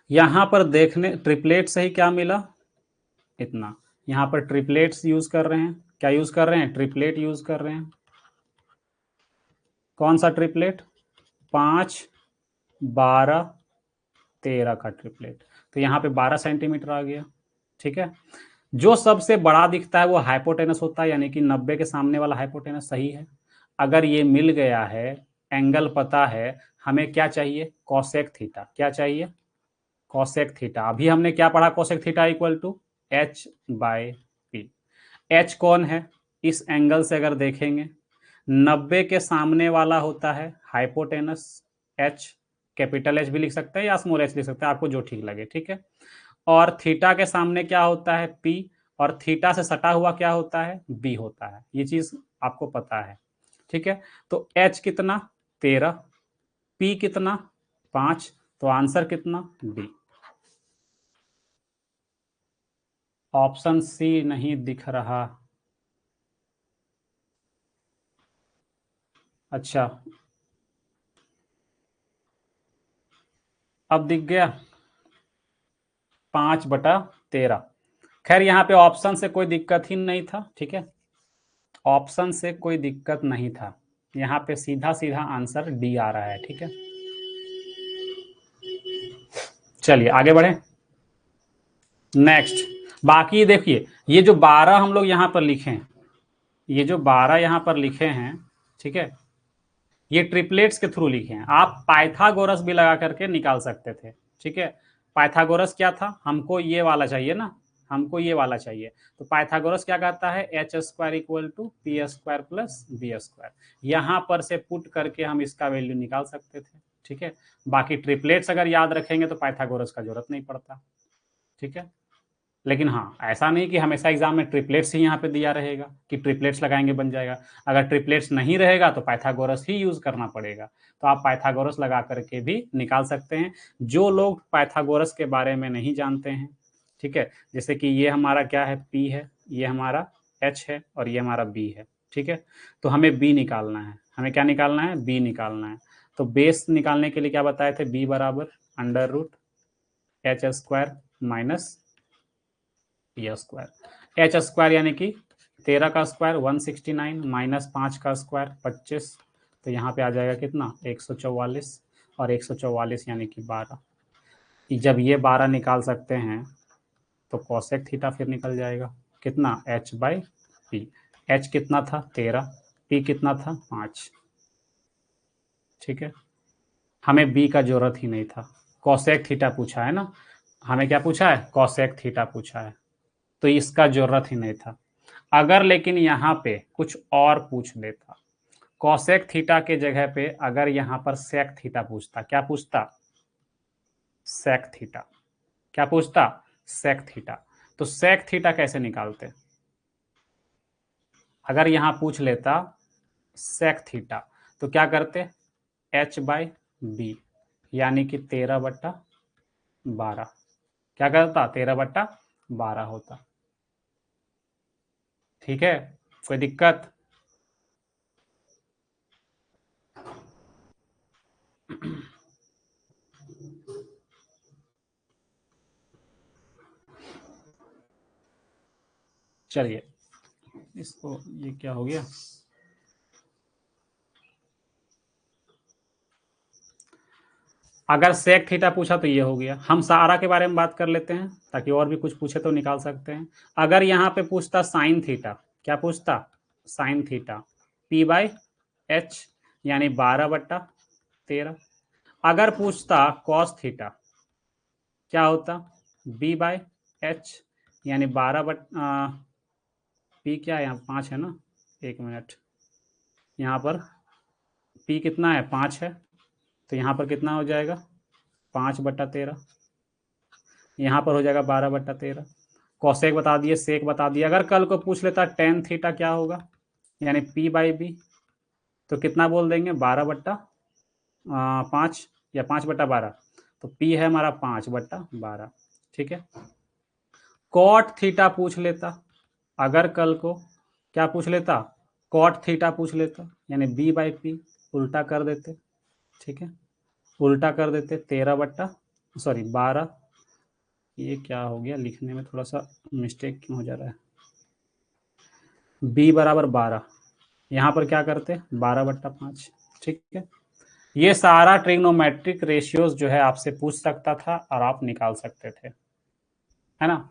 यहां पर देखने ट्रिपलेट से ही क्या मिला, इतना। यहां पर ट्रिपलेट्स यूज कर रहे हैं, क्या यूज कर रहे हैं, ट्रिपलेट यूज कर रहे हैं। कौन सा ट्रिपलेट, 5, 12, 13 का ट्रिपलेट। तो यहाँ पे 12 सेंटीमीटर आ गया। ठीक है, जो सबसे बड़ा दिखता है वो हाइपोटेनस होता है, यानी कि 90 के सामने वाला हाइपोटेनस सही है। अगर ये मिल गया है, एंगल पता है, हमें क्या चाहिए, कॉसेक थीटा। क्या चाहिए, कॉसेक थीटा। अभी हमने क्या पढ़ा, cosec theta equal to H/P। H कौन है, इस एंगल से अगर देखेंगे, 90 के सामने वाला होता है हाइपोटेनस, H, कैपिटल H भी लिख सकते हैं या स्मॉल h लिख सकते हैं, आपको जो ठीक लगे। ठीक है, और थीटा के सामने क्या होता है, P, और थीटा से सटा हुआ क्या होता है, B होता है। ये चीज आपको पता है। ठीक है, तो H कितना, 13, P कितना, 5, तो आंसर कितना, B। ऑप्शन सी नहीं दिख रहा, अच्छा अब दिख गया, 5/13। खैर यहाँ पे ऑप्शन से कोई दिक्कत ही नहीं था। ठीक है, ऑप्शन से कोई दिक्कत नहीं था, यहाँ पे सीधा सीधा आंसर डी आ रहा है। ठीक है, चलिए आगे बढ़े। नेक्स्ट, बाकी देखिए, ये जो 12 हम लोग यहाँ पर लिखे हैं, ये जो 12 यहाँ पर लिखे हैं, ठीक है, ये ट्रिपलेट्स के थ्रू लिखे हैं। आप पाइथागोरस भी लगा करके निकाल सकते थे। ठीक है, पाइथागोरस क्या था, हमको ये वाला चाहिए ना, हमको ये वाला चाहिए। तो पाइथागोरस क्या कहता है, H² equal to P² plus B²। यहां पर से पुट करके हम इसका वैल्यू निकाल सकते थे। ठीक है, बाकी ट्रिपलेट्स अगर याद रखेंगे तो पाइथागोरस का जरूरत नहीं पड़ता। ठीक है, लेकिन हाँ, ऐसा नहीं कि हमेशा एग्जाम में ट्रिपलेट्स ही यहाँ पे दिया रहेगा कि ट्रिपलेट्स लगाएंगे बन जाएगा। अगर ट्रिपलेट्स नहीं रहेगा तो पाइथागोरस ही यूज करना पड़ेगा। तो आप पाइथागोरस लगा करके भी निकाल सकते हैं। जो लोग पाइथागोरस के बारे में नहीं जानते हैं, ठीक है, जैसे कि ये हमारा क्या है, P है, ये हमारा H है और ये हमारा B है, ठीक है। तो हमें B निकालना है। हमें क्या निकालना है? B निकालना है। तो बेस निकालने के लिए क्या बताए थे? B बराबर under root H square minus A square. H square यानी कि 13 का स्क्वायर 169 माइनस 5 का स्क्वायर 25। तो यहाँ पे आ जाएगा कितना? 144 और 144 यानी कि 12। जब ये 12 निकाल सकते हैं तो कॉसेक थीटा फिर निकल जाएगा कितना? H by P. एच कितना था? 13। पी कितना था? 5। ठीक है, हमें बी का जरूरत ही नहीं था। कॉसेक थीटा पूछा है ना, हमें क्या पूछा है? कॉसेक थीटा पूछा है, तो इसका जरूरत ही नहीं था। अगर लेकिन यहाँ पे कुछ और पूछ लेता, कॉसेक थीटा के जगह पे अगर यहाँ पर सेक थीटा पूछता, क्या पूछता? Sec theta. क्या पूछता? Sec theta. तो सेक थीटा कैसे निकालते? अगर यहाँ पूछ लेता सेक थीटा तो क्या करते? एच बाई बी यानी कि 13/12। क्या करता? 13/12 होता। ठीक है, कोई दिक्कत? चलिए, इसको, ये क्या हो गया? अगर सेक थीटा पूछा तो ये हो गया। हम सारा के बारे में बात कर लेते हैं ताकि और भी कुछ पूछे तो निकाल सकते हैं। अगर यहाँ पे पूछता साइन थीटा, क्या पूछता? Sign theta P by H यानी 12/13। अगर पूछता कॉस थीटा क्या होता? बी बाई एच यानी 12 पी क्या है यहाँ? 5 है ना, एक मिनट, यहाँ पर पी कितना है? 5 है, तो यहाँ पर कितना हो जाएगा? 5/13। यहाँ पर हो जाएगा 12/13। कॉसेक बता दिए, सेक बता दिए। अगर कल को पूछ लेता टेन थीटा क्या होगा, यानी पी बाई बी, तो कितना बोल देंगे? 12/5 या 5/12। तो पी है हमारा 5/12। ठीक है। कॉट थीटा पूछ लेता, अगर कल को क्या पूछ लेता? कॉट थीटा पूछ लेता, यानी बी बाई पी उल्टा कर देते। ठीक है, उल्टा कर देते 12, ये क्या हो गया, लिखने में थोड़ा सा मिस्टेक क्यों हो जा रहा है? b बराबर 12, यहाँ पर क्या करते? 12/5। ठीक है, ये सारा ट्रिग्नोमेट्रिक रेशियोज जो है आपसे पूछ सकता था और आप निकाल सकते थे, है ना।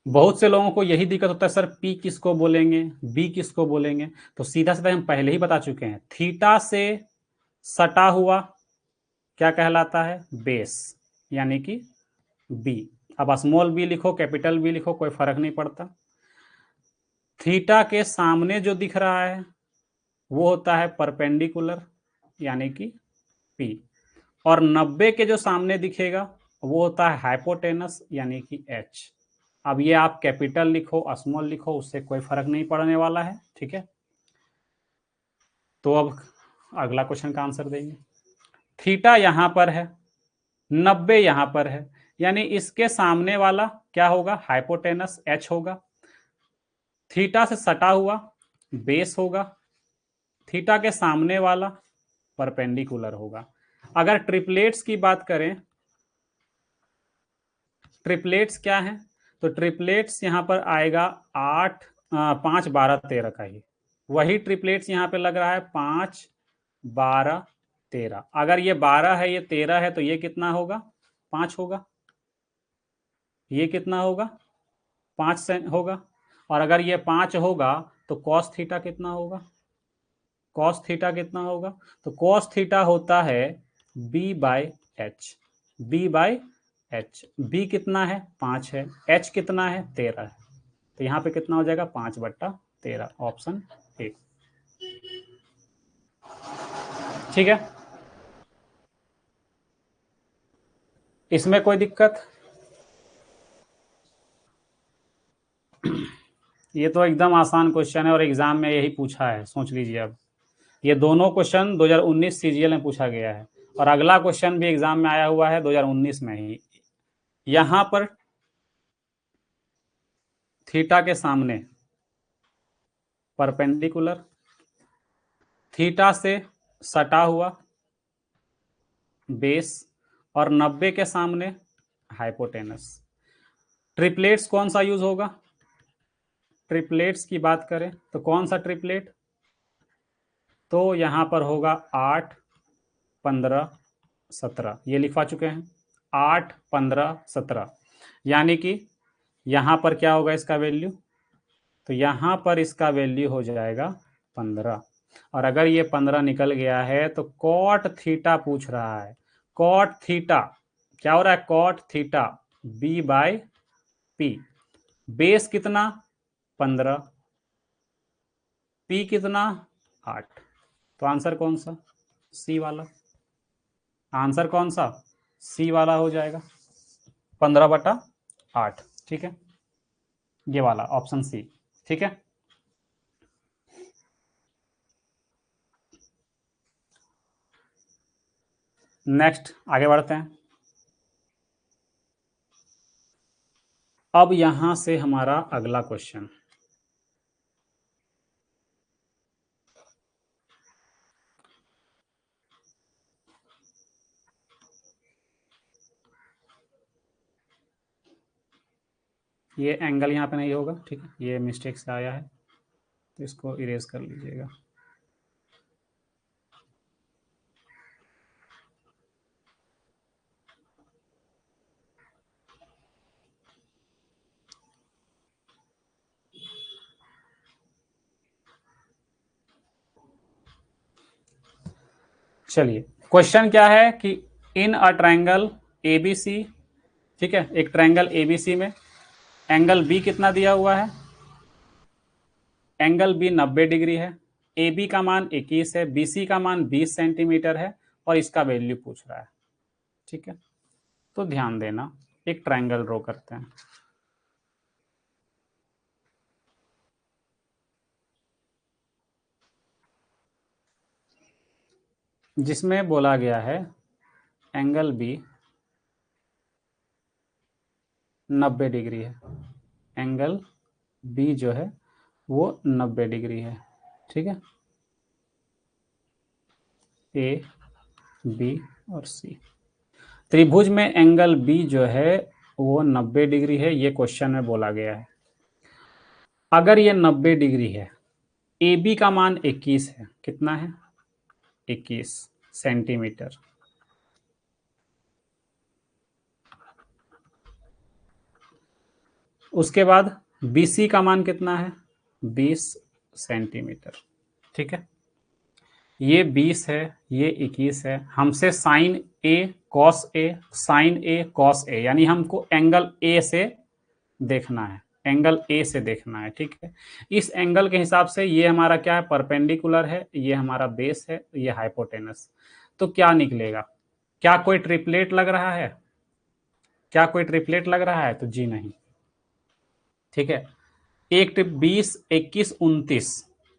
बहुत से लोगों को यही दिक्कत होता है, सर P किसको बोलेंगे, B किसको बोलेंगे। तो सीधा सीधा हम पहले ही बता चुके हैं, थीटा से सटा हुआ क्या कहलाता है? बेस, यानी कि B। अब स्मॉल b लिखो, कैपिटल B लिखो, कोई फर्क नहीं पड़ता। थीटा के सामने जो दिख रहा है वो होता है परपेंडिकुलर, यानी कि P। और 90 के जो सामने दिखेगा वो होता है हाइपोटेनस, यानी कि H। अब ये आप कैपिटल लिखो, स्मॉल लिखो, उससे कोई फर्क नहीं पड़ने वाला है। ठीक है, तो अब अगला क्वेश्चन का आंसर देंगे। थीटा यहां पर है, 90 यहां पर है, यानी इसके सामने वाला क्या होगा? हाइपोटेनस H होगा। थीटा से सटा हुआ बेस होगा, थीटा के सामने वाला परपेंडिकुलर होगा। अगर ट्रिपलेट्स की बात करें, ट्रिपलेट्स क्या है? तो ट्रिपलेट्स यहां पर आएगा 8, 5, 12, 13 का ही वही ट्रिपलेट्स यहां पे लग रहा है, 5, 12, 13। अगर ये 12 है, ये 13 है, तो ये कितना होगा? 5 होगा। ये कितना होगा? 5 से होगा। और अगर ये 5 होगा तो कॉस थीटा कितना होगा? कॉस थीटा कितना होगा? तो कॉस थीटा होता है B by H. B by H, B कितना है? 5 है, एच कितना है? 13 है। तो यहाँ पे कितना हो जाएगा? 5/13, ऑप्शन ए। ठीक है, इसमें कोई दिक्कत? ये तो एकदम आसान क्वेश्चन है और एग्जाम में यही पूछा है, सोच लीजिए अब। ये दोनों क्वेश्चन 2019 सीजीएल में पूछा गया है और अगला क्वेश्चन भी एग्जाम में आया हुआ है 2019 में ही। यहां पर थीटा के सामने परपेंडिकुलर, थीटा से सटा हुआ बेस और 90 के सामने हाइपोटेनस। ट्रिपलेट्स कौन सा यूज होगा? ट्रिपलेट्स की बात करें तो कौन सा ट्रिपलेट? तो यहां पर होगा 8, 15, 17। ये लिखवा चुके हैं 8, 15, 17। यानी कि यहां पर क्या होगा इसका वैल्यू? तो यहां पर इसका वैल्यू हो जाएगा 15। और अगर ये 15 निकल गया है तो कॉट थीटा पूछ रहा है। कॉट थीटा क्या हो रहा है? Cot theta B by P. Base कितना? 15, पी कितना? 8। तो आंसर कौन सा? सी वाला। आंसर कौन सा? सी वाला हो जाएगा, 15/8। ठीक है, ये वाला ऑप्शन सी। ठीक है, नेक्स्ट आगे बढ़ते हैं। अब यहां से हमारा अगला क्वेश्चन, ये एंगल यहाँ पे नहीं होगा। ठीक है, ये मिस्टेक से आया है तो इसको इरेज कर लीजिएगा। चलिए, क्वेश्चन क्या है कि इन अ ट्रायंगल एबीसी, ठीक है, एक ट्रायंगल एबीसी में एंगल बी कितना दिया हुआ है? एंगल बी 90 डिग्री है, ए बी का मान 21 है, बी सी का मान 20 सेंटीमीटर है और इसका वैल्यू पूछ रहा है। ठीक है, तो ध्यान देना, एक ट्रायंगल ड्रॉ करते हैं। जिसमें बोला गया है एंगल बी 90 डिग्री है। एंगल बी जो है वो 90 डिग्री है। ठीक है, ए बी और सी त्रिभुज में एंगल बी जो है वो 90 डिग्री है, ये क्वेश्चन में बोला गया है। अगर ये 90 डिग्री है, ए बी का मान 21 है, कितना है? 21 सेंटीमीटर। उसके बाद बी सी का मान कितना है? 20 सेंटीमीटर। ठीक है, ये 20 है, ये 21 है। हमसे sign A cos A, sign A cos A, यानी हमको एंगल ए से देखना है, एंगल ए से देखना है। ठीक है, इस एंगल के हिसाब से ये हमारा क्या है? परपेंडिकुलर है, ये हमारा बेस है, ये हाइपोटेनस। तो क्या निकलेगा? क्या कोई ट्रिपलेट लग रहा है? क्या कोई ट्रिपलेट लग रहा है? तो जी नहीं। ठीक है, एक ट्रिप 20, 21, 29,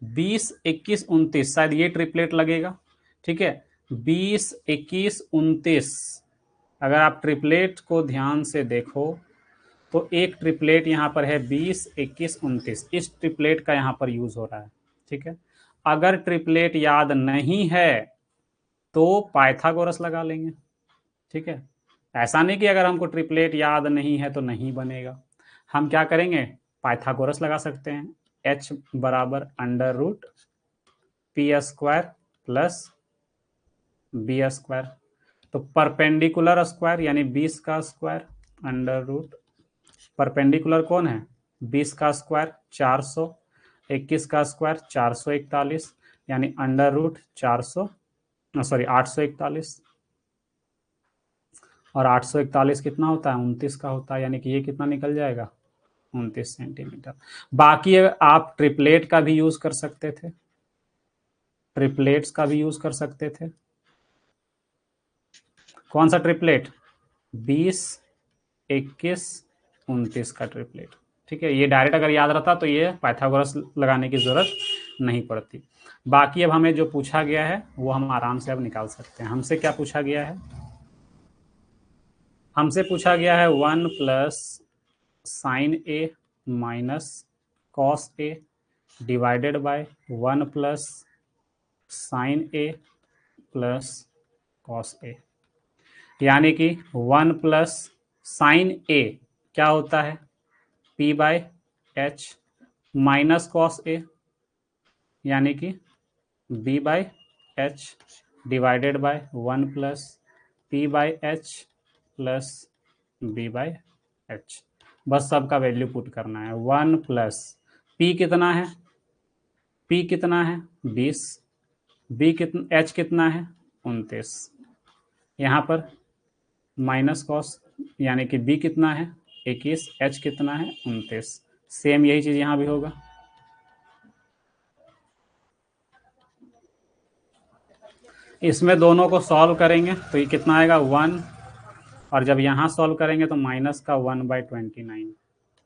20, 21, 29, शायद ये ट्रिपलेट लगेगा। ठीक है, 20, 21, 29। अगर आप ट्रिपलेट को ध्यान से देखो तो एक ट्रिपलेट यहाँ पर है 20, 21, 29। इस ट्रिपलेट का यहाँ पर यूज हो रहा है। ठीक है, अगर ट्रिपलेट याद नहीं है तो पाइथागोरस लगा लेंगे। ठीक है, ऐसा नहीं कि अगर हमको ट्रिपलेट याद नहीं है तो नहीं बनेगा। हम क्या करेंगे? पाइथागोरस लगा सकते हैं। एच बराबर under root P square plus B square. तो परपेंडिकुलर स्क्वायर यानी 20 का स्क्वायर अंडर रूट, परपेंडिकुलर कौन है? 20 का स्क्वायर 400, 21 का स्क्वायर 441, यानी अंडर रूट 400, सॉरी 841। और 841 कितना होता है? 29 का होता है, यानी कि ये कितना निकल जाएगा? 29 सेंटीमीटर। बाकी आप ट्रिपलेट का भी यूज कर सकते थे, ट्रिपलेट्स का भी यूज कर सकते थे। कौन सा ट्रिपलेट? 20, 21, 29 का ट्रिपलेट। ठीक है, ये डायरेक्ट अगर याद रहता तो ये पाइथागोरस लगाने की जरूरत नहीं पड़ती। बाकी अब हमें जो पूछा गया है वो हम आराम से अब निकाल सकते हैं। हमसे क्या पूछा गया है? हमसे पूछा गया है 1 plus sine A minus cos A divided by 1 plus sine A plus cos A, यानी कि 1 प्लस साइन ए क्या होता है? P by H minus cos A यानी कि B by H divided by 1 plus P by H plus B by H. बस सबका value put करना है। 1 प्लस पी कितना है? पी कितना है? 20। बी कितना, एच कितना है? 29। यहाँ पर माइनस कॉस यानी कि बी कितना है? 21। एच कितना है? 29। सेम यही चीज यहाँ भी होगा। इसमें दोनों को सॉल्व करेंगे तो ये कितना आएगा? 1। और जब यहाँ सॉल्व करेंगे तो माइनस का 1/29।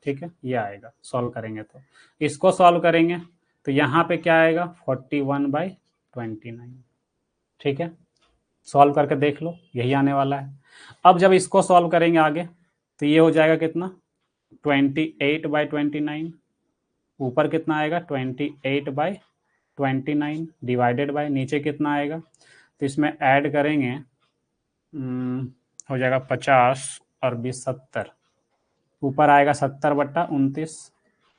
ठीक है, ये आएगा सॉल्व करेंगे तो। इसको सॉल्व करेंगे तो यहाँ पे क्या आएगा? 41/29। ठीक है, सॉल्व करके देख लो, यही आने वाला है। अब जब इसको सॉल्व करेंगे आगे तो ये हो जाएगा कितना? 28/29। ऊपर कितना आएगा? 28/29 डिवाइडेड बाय नीचे कितना आएगा? तो इसमें ऐड करेंगे हो जाएगा 50 और 20 70। ऊपर आएगा 70/29।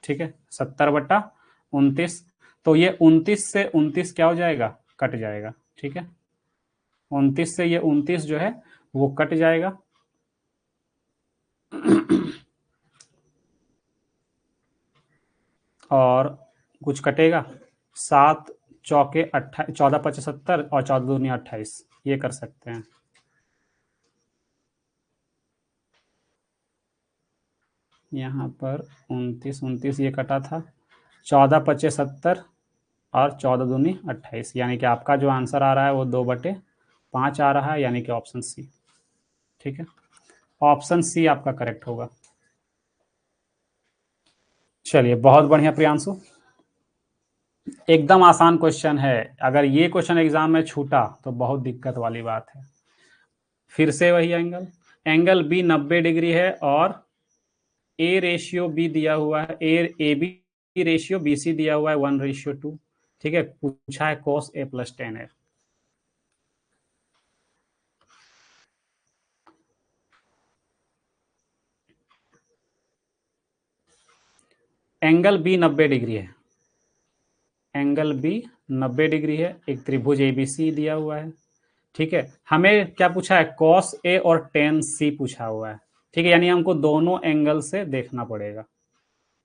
ठीक है, 70/29। तो ये 29 से 29 क्या हो जाएगा? कट जाएगा। ठीक है, 29 से ये 29 जो है वो कट जाएगा। और कुछ कटेगा? 7 चौके 28, 14×5 = 70 और 14×2 = 28। ये कर सकते हैं। यहाँ पर 29 29 ये कटा था, 14×5 = 70 और 14×2 = 28, यानी कि आपका जो आंसर आ रहा है वो 2/5 आ रहा है, यानी कि ऑप्शन सी। ठीक है, ऑप्शन सी आपका करेक्ट होगा। चलिए, बहुत बढ़िया प्रियांशु, एकदम आसान क्वेश्चन है। अगर ये क्वेश्चन एग्जाम में छूटा तो बहुत दिक्कत वाली बात है। फिर से वही एंगल, एंगल बी 90 डिग्री है और ए रेशियो बी दिया हुआ है, A B ratio B C दिया हुआ है 1:2। ठीक है, पूछा है cos a + tan a। Angle B 90 degree है, एंगल बी 90 डिग्री है, एक त्रिभुज एबीसी दिया हुआ है। ठीक है, हमें क्या पूछा है? cos a और tan c पूछा हुआ है। ठीक है, यानी हमको दोनों एंगल से देखना पड़ेगा।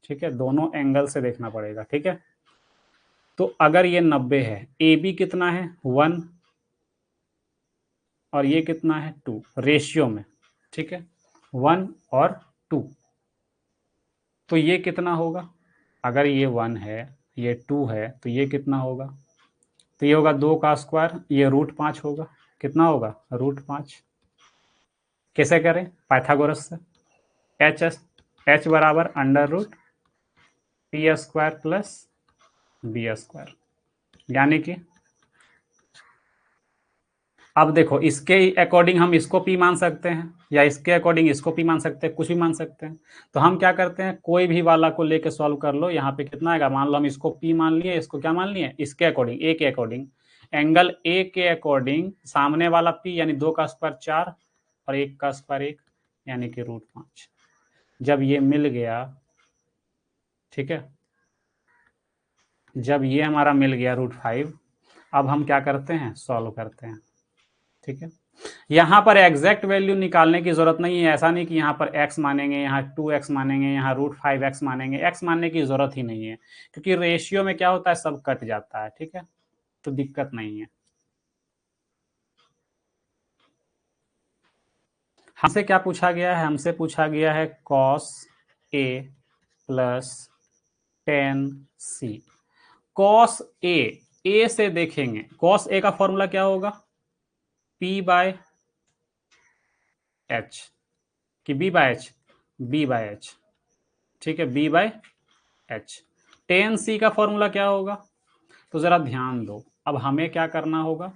ठीक है, दोनों एंगल से देखना पड़ेगा। ठीक है, तो अगर ये 90 है, ए बी कितना है? 1 और ये कितना है? 2 रेशियो में। ठीक है, 1 और 2, तो ये कितना होगा? अगर ये 1 है, ये 2 है, तो ये कितना होगा? तो ये होगा 2 का स्क्वायर, ये √5 होगा। कितना होगा? √5। कैसे करें? पाइथागोरस से। एच एच बराबर √p² प्लस b², यानी कि अब देखो, इसके अकॉर्डिंग हम इसको पी मान सकते हैं या इसके अकॉर्डिंग इसको पी मान सकते हैं, कुछ भी मान सकते हैं। तो हम क्या करते हैं, कोई भी वाला को लेके सॉल्व कर लो। यहाँ पे कितना आएगा? मान लो हम इसको पी मान लिए, इसको क्या मान लिए? इसके अकॉर्डिंग, ए के अकॉर्डिंग। एंगल ए के अकॉर्डिंग सामने वाला पी यानी 2 का स्क्वायर 4 और 1 का स्क्वायर 1, यानी कि √5। जब ये मिल गया, ठीक है, जब ये हमारा मिल गया √5, अब हम क्या करते हैं? सॉल्व करते हैं। ठीक है, यहाँ पर एग्जैक्ट वैल्यू निकालने की जरूरत नहीं है। ऐसा नहीं कि यहाँ पर x मानेंगे, यहाँ 2x मानेंगे, यहाँ √5x मानेंगे। x मानने की जरूरत ही नहीं है, क्योंकि रेशियो में क्या होता है? सब कट जाता है। ठीक है, तो दिक्कत नहीं है। हमसे क्या पूछा गया है? हमसे पूछा गया है cos a + tan c। cos a से देखेंगे, cos a का फॉर्मूला क्या होगा? p/h एच, कि B by H, B by H, ठीक है, B by H. Tan C का फॉर्मूला क्या होगा, तो जरा ध्यान दो, अब हमें क्या करना होगा,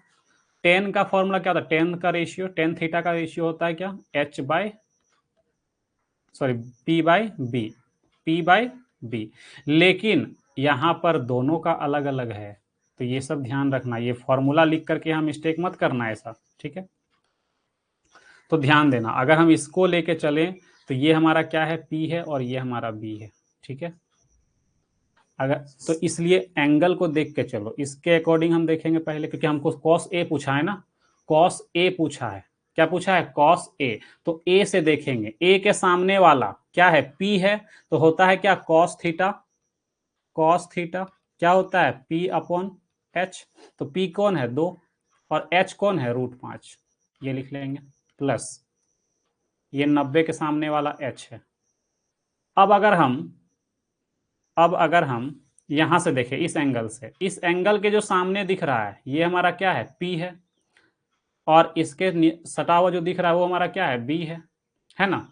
टेन का फॉर्मूला क्या होता है, टेन का रेशियो, टेन थीटा का रेशियो होता है क्या, H by, sorry, P by B, P by B. लेकिन यहां पर दोनों का अलग अलग है, तो ये सब ध्यान रखना, ये फॉर्मूला लिख करके हम मिस्टेक मत करना ऐसा, ठीक है। तो ध्यान देना, अगर हम इसको लेके चलें तो ये हमारा क्या है, पी है, और ये हमारा बी है, ठीक है। अगर तो इसलिए एंगल को देख के चलो, इसके अकॉर्डिंग हम देखेंगे पहले, क्योंकि हमको कॉस ए पूछा है ना, कॉस ए पूछा है, क्या पूछा है, कॉस ए। तो ए से देखेंगे, ए के सामने वाला क्या है, पी है, तो होता है क्या, कॉस थीटा, कॉस थीटा क्या होता है, पी अपॉन एच। तो पी कौन है, 2, और एच कौन है, √5, ये लिख लेंगे, प्लस ये 90 के सामने वाला एच है। अब अगर हम अब अगर हम यहां से देखें, इस एंगल से, इस एंगल के जो सामने दिख रहा है ये हमारा क्या है, पी है, और इसके सटा हुआ जो दिख रहा है वो हमारा क्या है, बी है ना।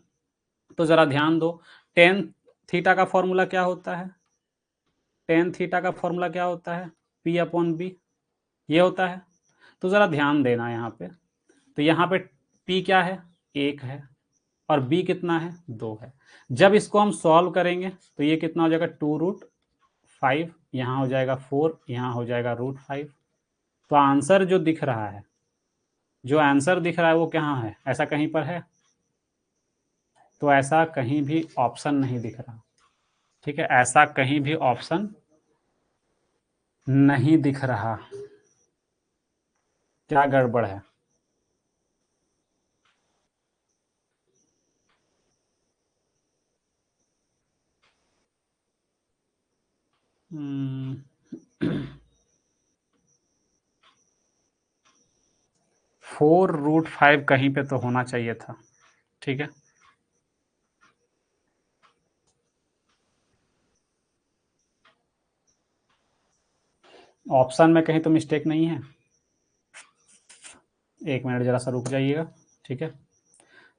तो जरा ध्यान दो, टेन थीटा का फॉर्मूला क्या होता है, टेन थीटा का फॉर्मूला क्या होता है, पी अपॉन बी, ये होता है। तो जरा ध्यान देना यहाँ पे, तो यहाँ पे पी क्या है, 1 है, और बी कितना है, 2 है। जब इसको हम सॉल्व करेंगे तो ये कितना हो जाएगा, 2√5, यहाँ हो जाएगा 4, यहाँ हो जाएगा √5। तो आंसर जो दिख रहा है, जो आंसर दिख रहा है वो कहाँ है, ऐसा कहीं पर है, तो ऐसा कहीं भी ऑप्शन नहीं दिख रहा, ठीक है, ऐसा कहीं भी ऑप्शन नहीं दिख रहा, क्या गड़बड़ है। हम्म, 4√5 कहीं पे तो होना चाहिए था, ठीक है। ऑप्शन में कहीं तो मिस्टेक नहीं है, 1 मिनट जरा सा रुक जाइएगा, ठीक है।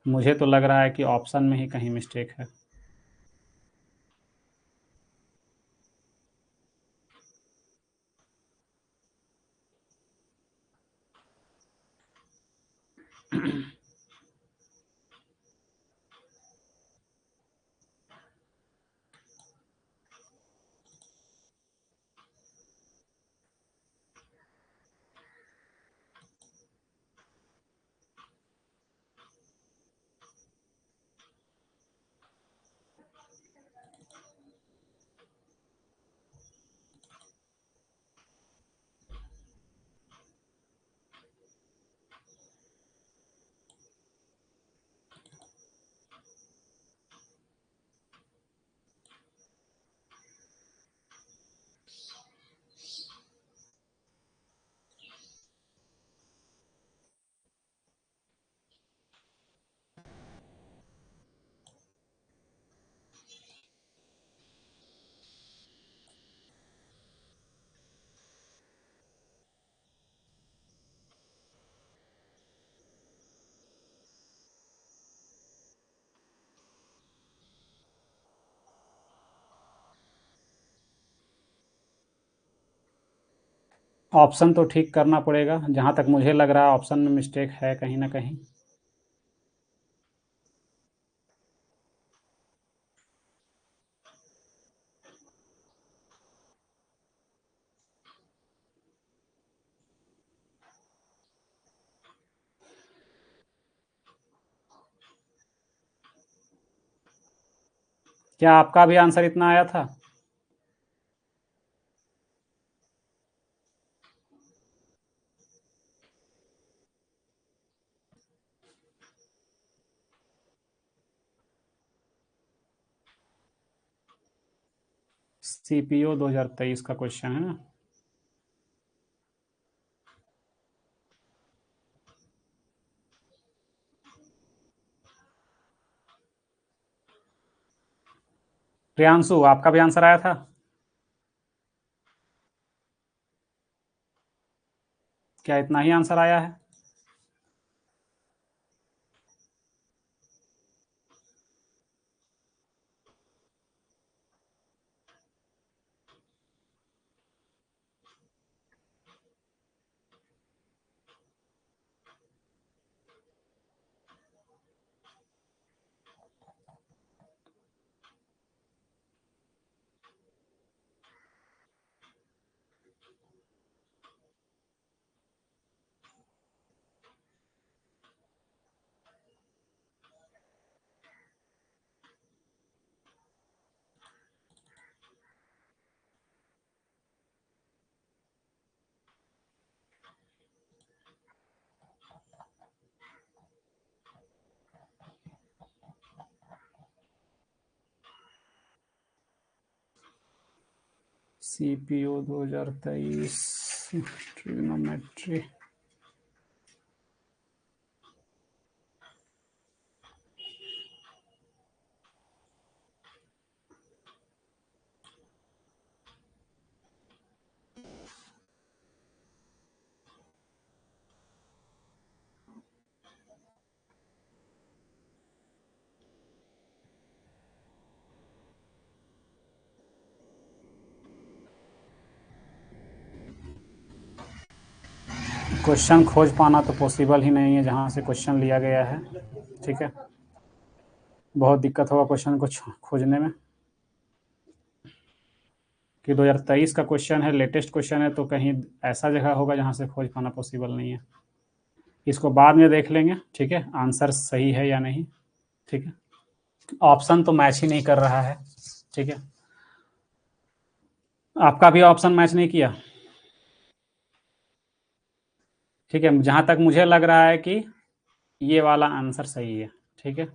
मुझे तो लग रहा है कि ऑप्शन में ही कहीं मिस्टेक है। ऑप्शन तो ठीक करना पड़ेगा, जहाँ तक मुझे लग रहा है ऑप्शन में मिस्टेक है कहीं ना कहीं। क्या आपका भी आंसर इतना आया था, सीपीओ 2023 का क्वेश्चन है ना। प्रियांशु, आपका भी आंसर आया था, क्या इतना ही आंसर आया है। CPO 2023 trigonometry. क्वेश्चन खोज पाना तो पॉसिबल ही नहीं है जहाँ से क्वेश्चन लिया गया है, ठीक है। बहुत दिक्कत होगा क्वेश्चन को खोजने में, कि 2023 का क्वेश्चन है, लेटेस्ट क्वेश्चन है, तो कहीं ऐसा जगह होगा जहाँ से खोज पाना पॉसिबल नहीं है। इसको बाद में देख लेंगे, ठीक है, आंसर सही है या नहीं, ठीक है। ऑप्शन तो मैच ही नहीं कर रहा है, ठीक है। आपका भी ऑप्शन मैच नहीं किया, ठीक है। जहाँ तक मुझे लग रहा है कि ये वाला आंसर सही है, ठीक है।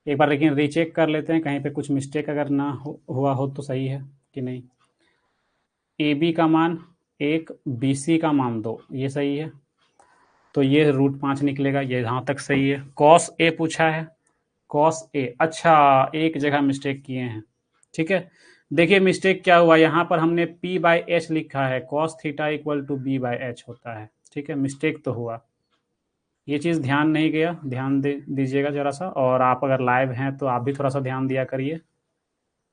एक बार लेकिन रीचेक कर लेते हैं, कहीं पे कुछ मिस्टेक अगर ना हुआ हो तो सही है कि नहीं। AB का मान 1, BC का मान 2, ये सही है, तो ये √5 निकलेगा, ये जहाँ तक सही है। cos A पूछा है, cos A, अच्छा एक जगह मिस्टेक किए हैं, ठीक है। देखिए मिस्टेक क्या हुआ, यहाँ पर हमने P/H लिखा है, cos theta equal to B/H होता है, ठीक है। मिस्टेक तो हुआ, ये चीज़ ध्यान नहीं गया, ध्यान दीजिएगा जरा सा। और आप अगर लाइव हैं तो आप भी थोड़ा सा ध्यान दिया करिए,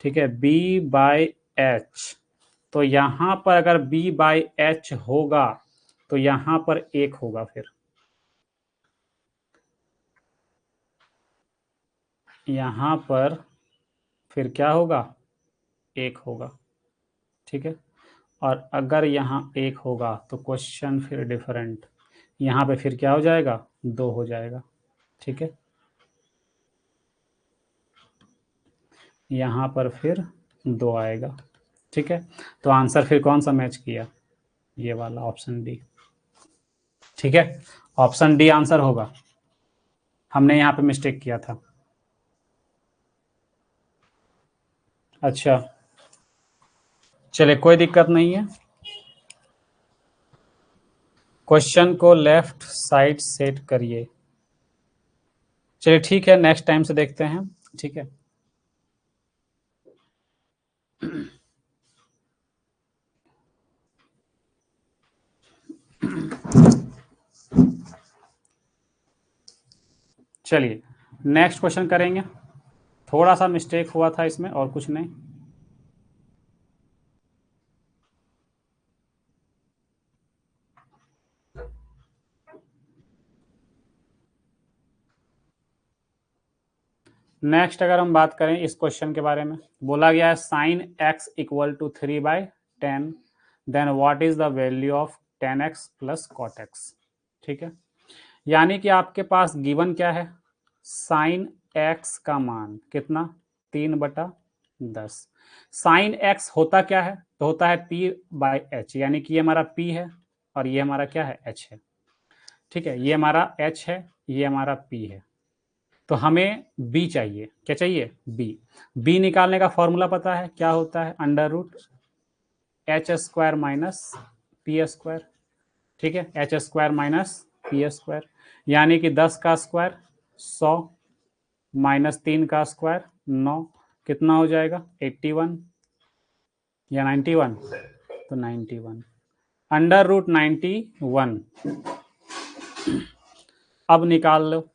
ठीक है। B/H, तो यहाँ पर अगर B/H होगा तो यहाँ पर 1 होगा, फिर यहाँ पर फिर क्या होगा, 1 होगा, ठीक है। और अगर यहाँ 1 होगा तो क्वेश्चन फिर डिफरेंट, यहाँ पे फिर क्या हो जाएगा, 2 हो जाएगा, ठीक है। यहाँ पर फिर 2 आएगा, ठीक है। तो आंसर फिर कौन सा मैच किया, ये वाला ऑप्शन डी, ठीक है। ऑप्शन डी आंसर होगा, हमने यहाँ पे मिस्टेक किया था। अच्छा, चलिए कोई दिक्कत नहीं है। क्वेश्चन को लेफ्ट साइड सेट करिए। चलिए ठीक है, नेक्स्ट टाइम से देखते हैं, ठीक है। चलिए नेक्स्ट क्वेश्चन करेंगे। थोड़ा सा मिस्टेक हुआ था इसमें, और कुछ नहीं। नेक्स्ट अगर हम बात करें इस क्वेश्चन के बारे में, बोला गया है sin x equal to 3/10, then what is the value of 10x plus cot x, ठीक है। यानी कि आपके पास गिवन क्या है, sin x का मान कितना, 3/10। sin x होता क्या है, तो होता है P/H, यानी कि ये हमारा P है और ये हमारा क्या है, H है, ठीक है। ये हमारा H है, ये हमारा P है। तो हमें B चाहिए, क्या चाहिए, B निकालने का फॉर्मूला पता है क्या होता है, √H² माइनस P², ठीक है। H² माइनस P², यानी कि 10 का स्क्वायर 100 माइनस 3 का स्क्वायर 9, कितना हो जाएगा, 81 या 91, तो 91, √91। अब निकाल लो,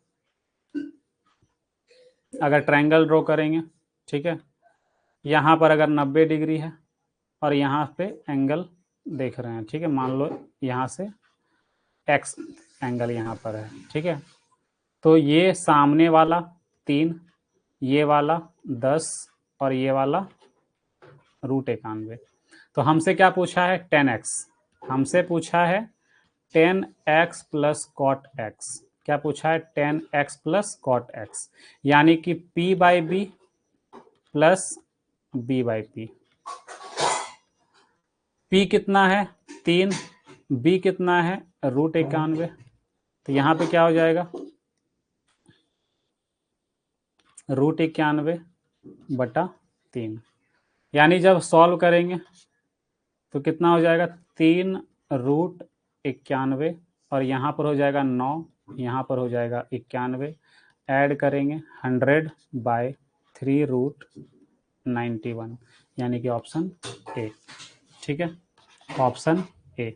अगर ट्रायंगल ड्रॉ करेंगे, ठीक है। यहाँ पर अगर 90 डिग्री है और यहाँ पे एंगल देख रहे हैं, ठीक है, मान लो यहाँ से एक्स एंगल यहाँ पर है, ठीक है। तो ये सामने वाला 3, ये वाला 10 और ये वाला √91। तो हमसे क्या पूछा है, 10x, हमसे पूछा है 10x प्लस कॉट एक्स, क्या पूछा है, 10x प्लस कॉट एक्स, यानी कि P/B प्लस B/P। P कितना है, 3, B कितना है, √91, तो यहाँ पे क्या हो जाएगा, √91/3, यानी जब सॉल्व करेंगे तो कितना हो जाएगा 3√91 और यहाँ पर हो जाएगा 9, यहाँ पर हो जाएगा 91, ऐड करेंगे 100/3√91 यानी कि ऑप्शन ए। ठीक है, ऑप्शन ए।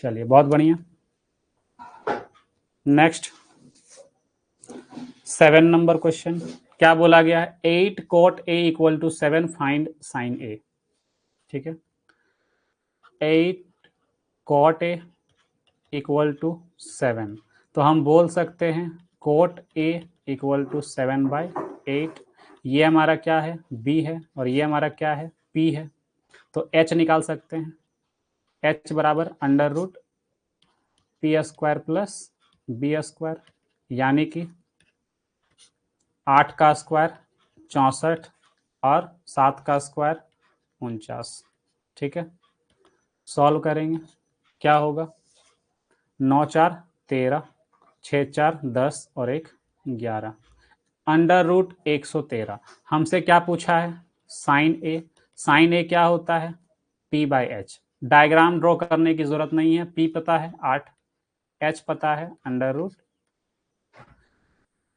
चलिए बहुत बढ़िया। नेक्स्ट 7 नंबर क्वेश्चन क्या बोला गया है, 8 cot A = 7 find sin A। ठीक है, 8 cot A = 7, तो हम बोल सकते हैं cot A = 7/8। ये हमारा क्या है, B है, और ये हमारा क्या है, P है। तो H निकाल सकते हैं, H बराबर √P² + B², यानी कि 8 का स्क्वायर 64 और 7 का स्क्वायर 49। ठीक है, सॉल्व करेंगे, क्या होगा, 9 4 13, 6 4 10 और 1 11, √113। हमसे क्या पूछा है, साइन ए। साइन ए क्या होता है, P/H। डायग्राम ड्रॉ करने की जरूरत नहीं है, P पता है 8, H पता है √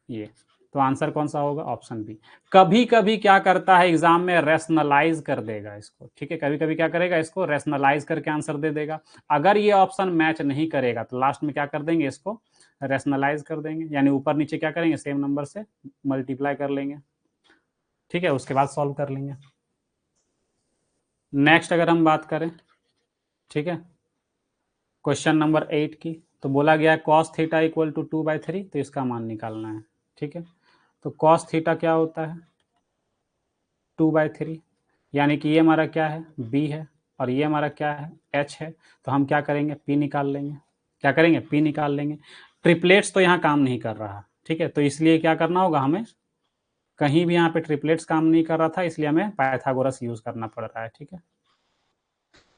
ये, तो आंसर कौन सा होगा, ऑप्शन बी। कभी कभी क्या करता है एग्जाम में, रेशनलाइज कर देगा इसको। ठीक है, कभी कभी क्या करेगा, इसको रेशनलाइज करके आंसर दे देगा। अगर ये ऑप्शन मैच नहीं करेगा तो लास्ट में क्या कर देंगे, इसको रेशनलाइज कर देंगे, यानी ऊपर नीचे क्या करेंगे, सेम नंबर से मल्टीप्लाई कर लेंगे। ठीक है, उसके बाद सॉल्व कर लेंगे। नेक्स्ट अगर हम बात करें, ठीक है, क्वेश्चन नंबर 8 की, तो बोला गया है cos θ = 2/3, तो इसका मान निकालना है। ठीक है, तो cos θ क्या होता है, 2/3, यानी कि ये हमारा क्या है, B है, और ये हमारा क्या है, H है। तो हम क्या करेंगे, P निकाल लेंगे। क्या करेंगे, P निकाल लेंगे। ट्रिपलेट्स तो यहाँ काम नहीं कर रहा। ठीक है, तो इसलिए क्या करना होगा हमें, कहीं भी यहाँ पे ट्रिपलेट्स काम नहीं कर रहा था, इसलिए हमें पाइथागोरस यूज करना पड़ रहा है। ठीक है,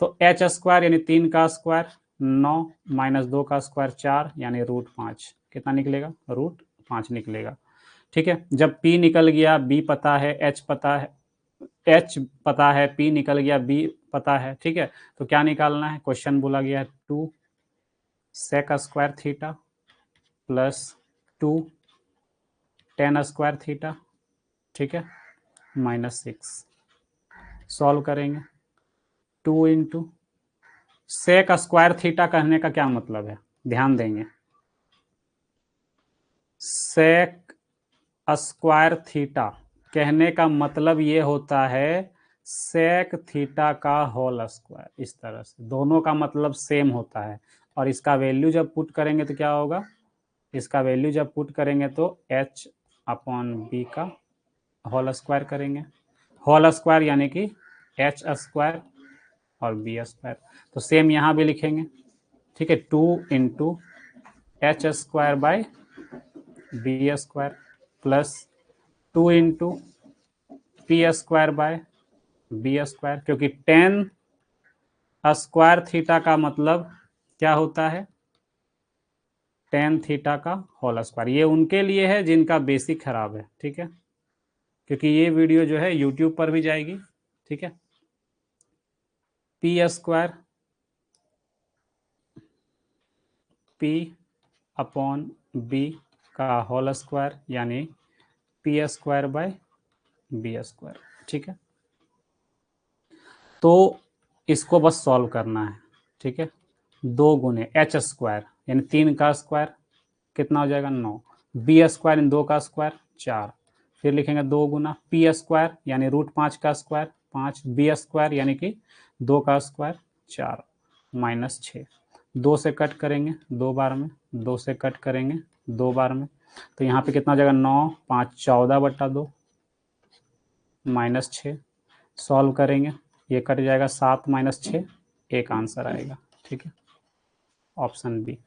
तो H² यानी 3 का स्क्वायर 9 -2 का स्क्वायर 4 यानी √5, कितना निकलेगा, √5 निकलेगा। ठीक है, जब P निकल गया, B पता है, H पता है, H पता है, P निकल गया, B पता है। ठीक है, तो क्या निकालना है, क्वेश्चन बोला गया है 2 sec² θ + 2 tan² θ। ठीक है, -6, सॉल्व करेंगे। 2 × sec² θ कहने का क्या मतलब है, ध्यान देंगे, sec² θ कहने का मतलब ये होता है sec θ का होल स्क्वायर। इस तरह से दोनों का मतलब सेम होता है, और इसका वैल्यू जब पुट करेंगे तो क्या होगा, इसका वैल्यू जब पुट करेंगे तो H/B का होल स्क्वायर करेंगे। होल स्क्वायर यानी कि H² और B², तो सेम यहाँ भी लिखेंगे। ठीक है, 2 × H² B² + 2 × P² B², क्योंकि tan² θ का मतलब क्या होता है, tan θ का होल स्क्वायर। ये उनके लिए है जिनका बेसिक खराब है। ठीक है, क्योंकि ये वीडियो जो है यूट्यूब पर भी जाएगी। ठीक है, P² P/B का होल स्क्वायर यानी P² B²। ठीक है, तो इसको बस सॉल्व करना है। ठीक है, 2 × H² यानी 3 का स्क्वायर कितना हो जाएगा, 9, B² यानी 2 का स्क्वायर 4, फिर लिखेंगे 2 × P² यानी √5 का स्क्वायर 5, B² यानी कि 2 का स्क्वायर 4 -6, 2 से कट करेंगे 2 बार में, 2 से कट करेंगे 2 बार में, तो यहाँ पे कितना हो जाएगा, 9 5 14/2 -6, सॉल्व करेंगे, ये कट जाएगा 7 - 6, एक आंसर आएगा। ठीक है, ऑप्शन बी।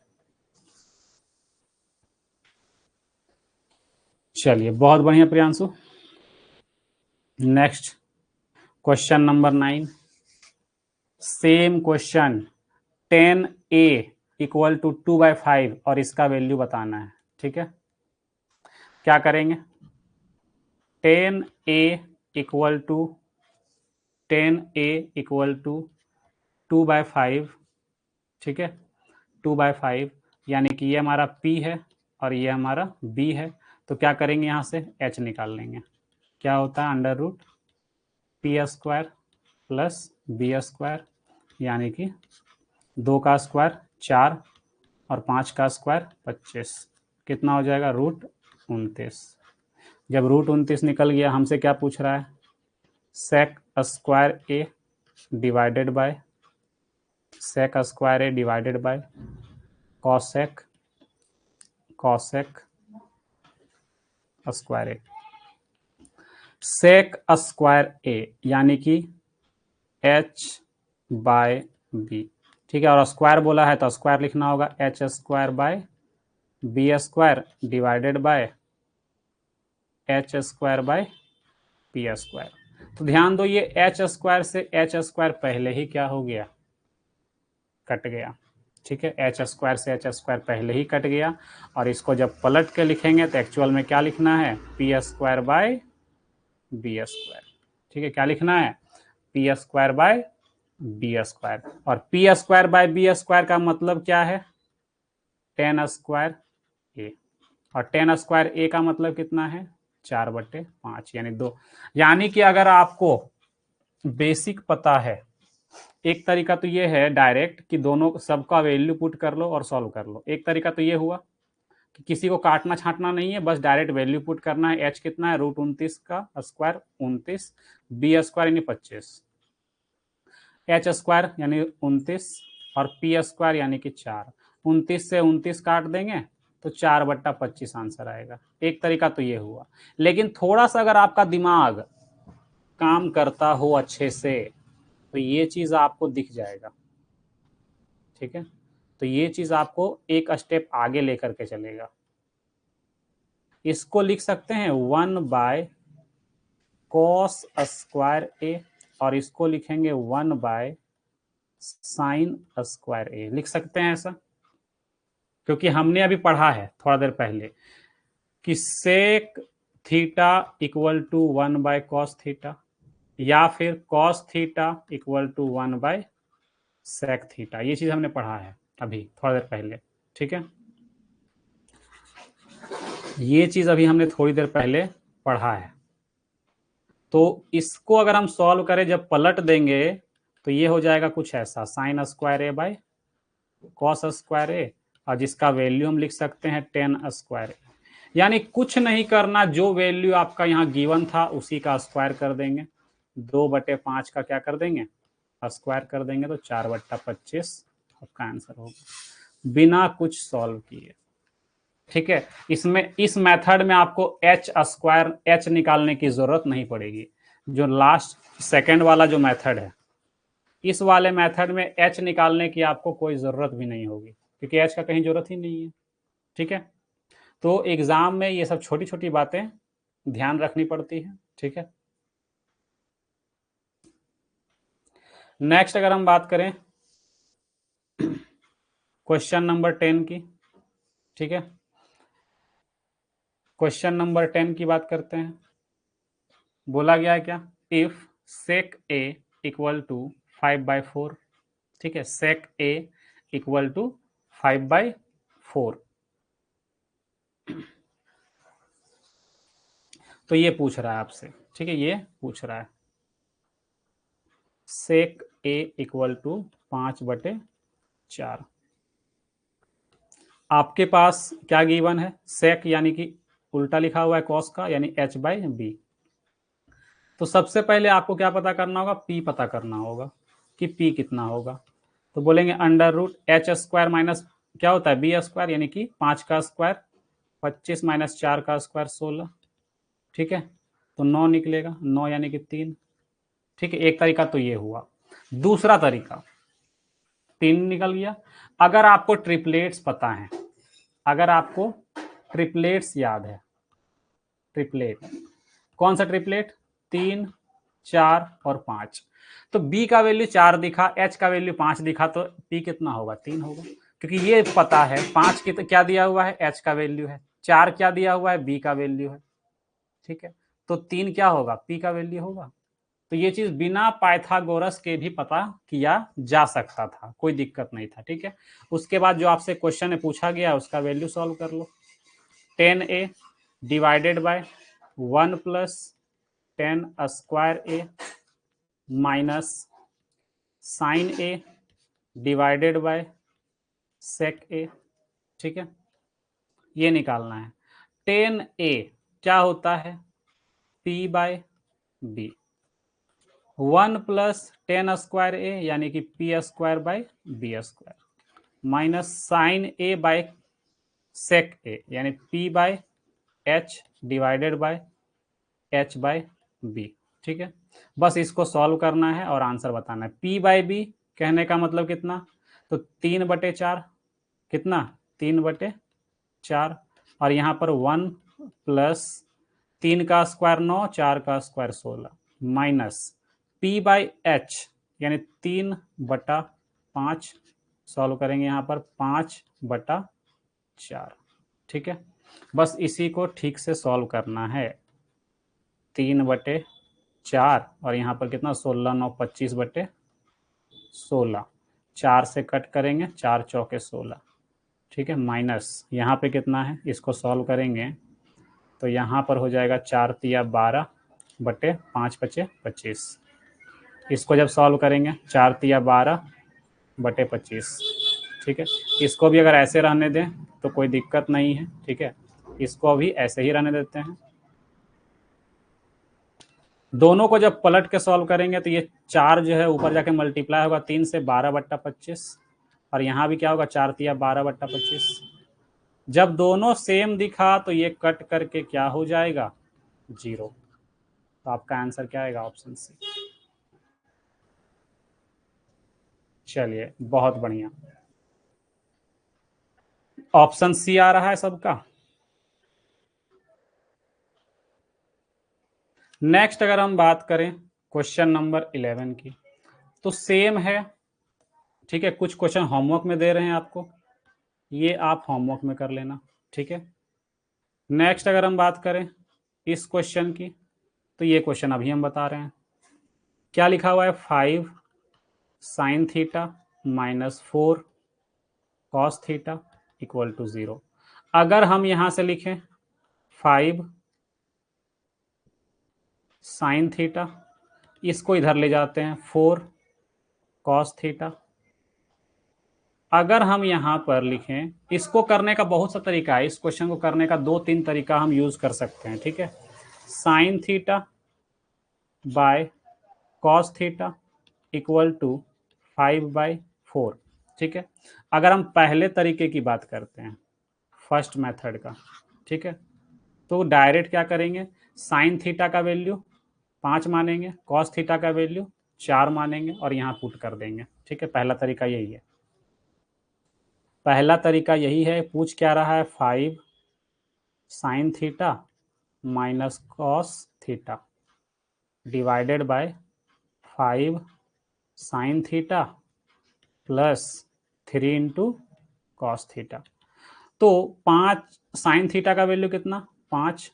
चलिए बहुत बढ़िया Priyanshu. Next question number 9, same question, tan A = 2/5 और इसका वैल्यू बताना है। ठीक है, क्या करेंगे, tan A = 10A equal to 2/5, ठीक है, 2/5, यानी कि ये हमारा P है और ये हमारा B है। तो क्या करेंगे, यहाँ से H निकाल लेंगे। क्या होता है, under root P² plus B², यानी कि 2 का स्क्वायर 4 और 5 का स्क्वायर 25, कितना हो जाएगा, √29। जब √29 निकल गया, हमसे क्या पूछ रहा है, sec square A divided by cosec square A, sec square A यानी कि h/b, ठीक है। और स्क्वायर बोला है तो स्क्वायर लिखना होगा, h² डिवाइडेड बाय h² तो ध्यान दो, ये h² से h² पहले ही क्या हो गया, कट गया, ठीक है। h² से h² पहले ही कट गया, और इसको जब पलट के लिखेंगे तो एक्चुअल में क्या लिखना है, P² B², ठीक है। क्या लिखना है, P² B², और P² B² का मतलब क्या है, 10² A, और 10² A का मतलब कितना है, 4/5, यानी 2। यानी कि अगर आपको बेसिक पता है, एक तरीका तो ये है डायरेक्ट कि दोनों सबका वैल्यू पुट कर लो और सॉल्व कर लो। एक तरीका तो ये हुआ कि किसी को काटना छांटना नहीं है, बस डायरेक्ट वैल्यू पुट करना है। h कितना है, √29 का स्क्वायर 29, B² यानी 25, h² यानी 29 और P² यानी कि 4। 29 से 29 काट देंगे तो 4/25 आंसर आएगा। एक तरीका तो ये हुआ, लेकिन थोड़ा सा अगर आपका दिमाग काम करता हो अच्छे से तो ये चीज आपको दिख जाएगा, ठीक है। तो ये चीज आपको एक स्टेप आगे लेकर के चलेगा। इसको लिख सकते हैं 1/cos² A, और इसको लिखेंगे 1/sin² A, लिख सकते हैं ऐसा, क्योंकि हमने अभी पढ़ा है थोड़ा देर पहले कि sec theta equal to 1/cos theta, या फिर cos theta equal to 1/sec theta. ये चीज हमने पढ़ा है अभी थोड़ा देर पहले, ठीक है। ये चीज अभी हमने थोड़ी देर पहले पढ़ा है। तो इसको अगर हम सॉल्व करें, जब पलट देंगे तो ये हो जाएगा कुछ ऐसा, sin²A/cos²A, और जिसका वैल्यू हम लिख सकते हैं 10²A। यानी कुछ नहीं करना, जो वैल्यू आपका यहाँ गिवन था उसी का स्क्वायर कर देंगे, 2/5 का क्या कर देंगे, स्क्वायर कर देंगे, तो 4/25 आपका आंसर होगा, बिना कुछ सॉल्व किए, ठीक है। इसमें इस मेथड में आपको h² निकालने की जरूरत नहीं पड़ेगी। जो लास्ट सेकंड वाला जो मेथड है, इस वाले मेथड में h निकालने की आपको कोई जरूरत भी नहीं होगी, क्योंकि h का कहीं जरूरत ही नहीं है, ठीक है। तो एग्जाम में ये सब छोटी छोटी बातें ध्यान रखनी पड़ती है, ठीक है। नेक्स्ट अगर हम बात करें क्वेश्चन नंबर 10 की, ठीक है। क्वेश्चन नंबर 10 की बात करते हैं। बोला गया है क्या, if sec A equal to 5/4, ठीक है, सेक ए इक्वल टू 5/4, तो ये पूछ रहा है आपसे, ठीक है, ये पूछ रहा है सेक ए इक्वल टू 5/4। आपके पास क्या गिवन है, सेक यानी कि उल्टा लिखा हुआ है कॉस का, यानी h/b। तो सबसे पहले आपको क्या पता करना होगा, p पता करना होगा कि p कितना होगा। तो बोलेंगे अंडर रूट h² माइनस क्या होता है, b², यानी कि 5 का स्क्वायर 25 माइनस 4 का स्क्वायर 16, ठीक है। तो 9 निकलेगा, 9 यानी कि 3, ठीक है। एक तरीका तो ये हुआ। दूसरा तरीका, 3 निकल गया। अगर आपको ट्रिपलेट्स पता है, अगर आपको ट्रिपलेट्स याद है, ट्रिपलेट कौन सा ट्रिपलेट, 3, 4 और 5, तो b का वैल्यू 4 दिखा, h का वैल्यू 5 दिखा, तो p कितना होगा, 3 होगा, क्योंकि ये पता है 5 की तो क्या दिया हुआ है, h का वैल्यू है, 4 क्या दिया हुआ है, b का वैल्यू है, ठीक है। तो 3 क्या होगा, p का वैल्यू होगा। तो ये चीज बिना पाइथागोरस के भी पता किया जा सकता था, कोई दिक्कत नहीं था। ठीक है, उसके बाद जो आपसे क्वेश्चन में पूछा गया उसका वैल्यू सॉल्व कर लो। 10a divided by 1 plus 10 square A minus sine A divided by sec A. ठीक है, ये निकालना है। 10a क्या होता है, p by B. 1 plus 10 square A यानी कि P square by B square minus sine A by sec A यानी P by H divided by H by B. ठीक है, बस इसको सॉल्व करना है और आंसर बताना है। पी बाय बी कहने का मतलब कितना, तो 3/4 कितना, 3/4 और यहाँ पर 1 प्लस 3 का स्क्वायर 9, 4 का square 16 minus P by H यानी 3/5 सॉल्व करेंगे यहाँ पर 5/4। ठीक है, बस इसी को ठीक से सॉल्व करना है। 3/4 और यहाँ पर कितना 16 9 25/16, 4 से कट करेंगे, 4 चौके 16। ठीक है, माइनस यहाँ पे कितना है, इसको सॉल्व करेंगे तो यहाँ पर हो जाएगा 4 तिया 12 बटे 5 पचे 25। इसको जब सॉल्व करेंगे 4 तिया 12 बटे 25। ठीक है, इसको भी अगर ऐसे रहने दें तो कोई दिक्कत नहीं है। ठीक है, इसको भी ऐसे ही रहने देते हैं। दोनों को जब पलट के सॉल्व करेंगे तो ये 4 जो है ऊपर जाके मल्टीप्लाई होगा 3 से 12/25 और यहाँ भी क्या होगा 4 तिया 12/25। जब दोनों सेम दिखा तो ये कट करके क्या हो जाएगा 0। तो आपका आंसर क्या आएगा, ऑप्शन सी। चलिए बहुत बढ़िया, ऑप्शन सी आ रहा है सबका। नेक्स्ट अगर हम बात करें क्वेश्चन नंबर 11 की, तो सेम है। ठीक है, कुछ क्वेश्चन होमवर्क में दे रहे हैं आपको, ये आप होमवर्क में कर लेना। ठीक है, नेक्स्ट अगर हम बात करें इस क्वेश्चन की, तो ये क्वेश्चन अभी हम बता रहे हैं। क्या लिखा हुआ है, 5 sine theta minus 4 cos theta equal to 0। अगर हम यहां से लिखें 5 साइन थीटा, इसको इधर ले जाते हैं 4 कॉस थीटा। अगर हम यहां पर लिखें, इसको करने का बहुत सा तरीका है, इस क्वेश्चन को करने का 2-3 तरीका हम यूज कर सकते हैं। ठीक है, sine theta by cos theta equal to 5/4। ठीक है, अगर हम पहले तरीके की बात करते हैं फर्स्ट मेथड का, ठीक है, तो डायरेक्ट क्या करेंगे, साइन थीटा का वैल्यू 5 मानेंगे, कॉस थीटा का वैल्यू 4 मानेंगे और यहाँ पुट कर देंगे। ठीक है, पहला तरीका यही है। पहला तरीका यही है, पूछ क्या रहा है, 5 sine theta minus cos theta divided by 5 sine theta plus 3 into cos theta. तो 5 साइन थीटा का वैल्यू कितना 5,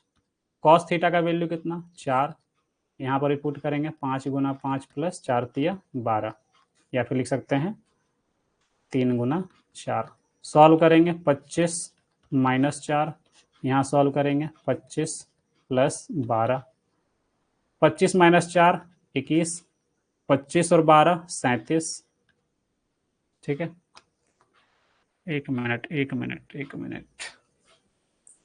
कॉस थीटा का वैल्यू कितना 4, यहाँ पर पुट करेंगे 5 गुना 5 प्लस 4 तिया 12, या फिर लिख सकते हैं 3 गुना 4। सॉल्व करेंगे 25 माइनस 4, यहाँ सॉल्व करेंगे 25 प्लस 12, 25 माइनस 4 21, 25 और 12 37। ठीक है, एक मिनट।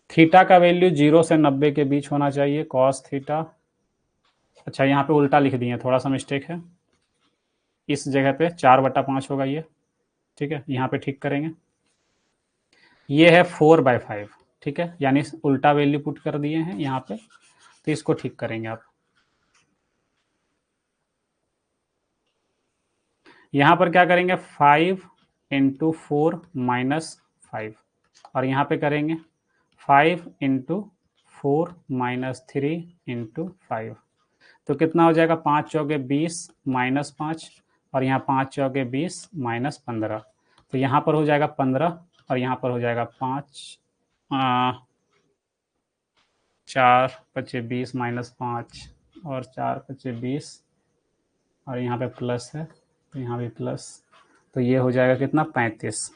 थीटा का वैल्यू 0 से 90 के बीच होना चाहिए, कॉस थीटा, अच्छा यहाँ पे उल्टा लिख दिए, थोड़ा सा मिस्टेक है, इस जगह पे 4/5 होगा ये। ठीक है, यहाँ पे ठीक करेंगे, ये है 4/5। ठीक है, यानी उल्टा वैल्यू पुट कर दिए हैं यहाँ पे, तो इसको ठीक करेंगे आप। यहाँ पर क्या करेंगे 5 इंटू 4 माइनस 5 और यहाँ पे करेंगे 5 इंटू 4 माइनस 3 इंटू 5, तो कितना हो जाएगा 5 चौके 20 माइनस 5 और यहाँ 5 चौके 20 माइनस 15, तो यहाँ पर हो जाएगा 15 और यहाँ पर हो जाएगा 5, 4 × 5 = 20 माइनस 5 और 4 × 5 = 20 और यहाँ पे प्लस है तो यहाँ भी प्लस, तो ये हो जाएगा कितना 35।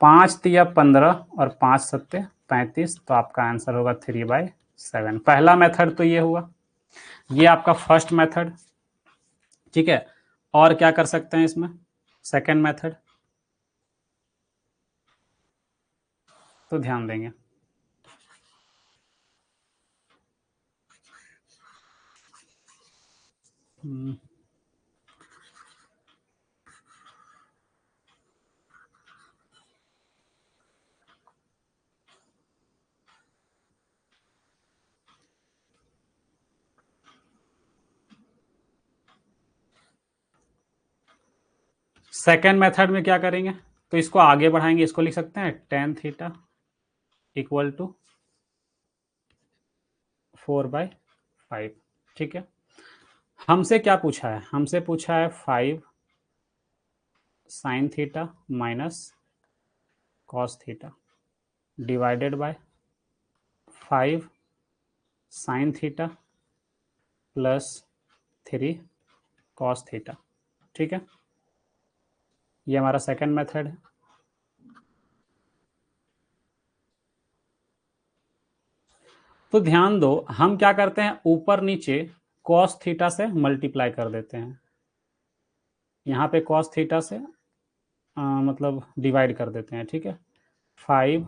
5 तिया 15 और 5 सत्ते 35, तो आपका आंसर होगा 3/7। पहला मेथड तो ये हुआ, ये आपका फर्स्ट मेथड। ठीक है, और क्या कर सकते हैं इसमें, सेकेंड मेथड, तो ध्यान देंगे। सेकेंड मेथड में क्या करेंगे, तो इसको आगे बढ़ाएंगे, इसको लिख सकते हैं tan थीटा इक्वल टू 4/5। ठीक है, हमसे क्या पूछा है, हमसे पूछा है 5 sine theta minus cos theta divided by 5 sine theta plus 3 cos theta. ठीक है, ये हमारा सेकंड मेथड है। तो ध्यान दो, हम क्या करते हैं, ऊपर नीचे कॉस थीटा से मल्टीप्लाई कर देते हैं, यहाँ पे कॉस थीटा से मतलब डिवाइड कर देते हैं। ठीक है, 5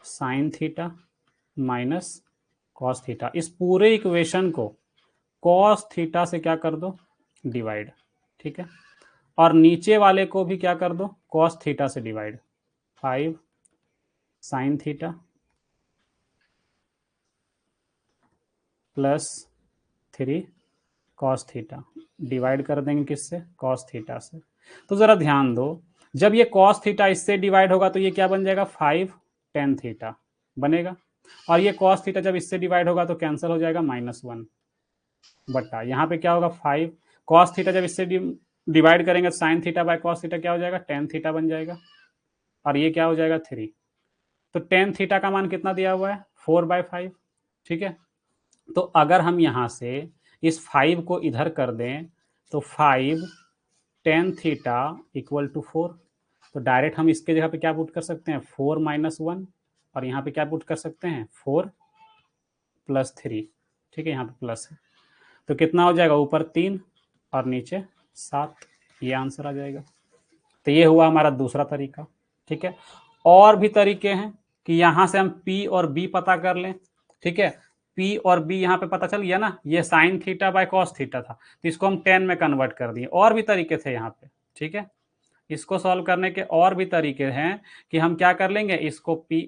sine theta minus cos theta, इस पूरे इक्वेशन को कॉस थीटा से क्या कर दो, डिवाइड। ठीक है, और नीचे वाले को भी क्या कर दो, कॉस थीटा से divide. 5 sine theta plus 3 cos theta divide कर देंगे किससे, कॉस थीटा से। तो जरा ध्यान दो, जब ये कॉस थीटा इससे डिवाइड होगा तो ये क्या बन जाएगा, 5 tan थीटा बनेगा, और ये कॉस थीटा जब इससे डिवाइड होगा तो कैंसिल हो जाएगा, -1 बटा यहाँ पे क्या होगा 5 कॉस थीटा जब इससे डिवाइड करेंगे sign theta by cos theta क्या हो जाएगा, tan थीटा बन जाएगा, और ये क्या हो जाएगा 3। तो tan थीटा का मान कितना दिया हुआ है, 4/5। ठीक है, तो अगर हम यहाँ से इस 5 को इधर कर दें तो 5 tan थीटा इक्वल टू 4, तो डायरेक्ट हम इसके जगह पे क्या पुट कर सकते हैं, 4 - 1, और यहाँ पे क्या पुट कर सकते हैं, 4 + 3। ठीक है, यहाँ पे प्लस है, तो कितना हो जाएगा, ऊपर 3 और नीचे 7, ये आंसर आ जाएगा। तो ये हुआ हमारा दूसरा तरीका। ठीक है, और भी तरीके हैं कि यहाँ से हम P और B पता कर लें। ठीक है, P और B यहाँ पे पता चल गया ना, ये sign theta by cos theta था, तो इसको हम tan में कन्वर्ट कर दिए। और भी तरीके थे यहाँ पे। ठीक है, इसको सॉल्व करने के और भी तरीके हैं कि हम क्या कर लेंगे, इसको P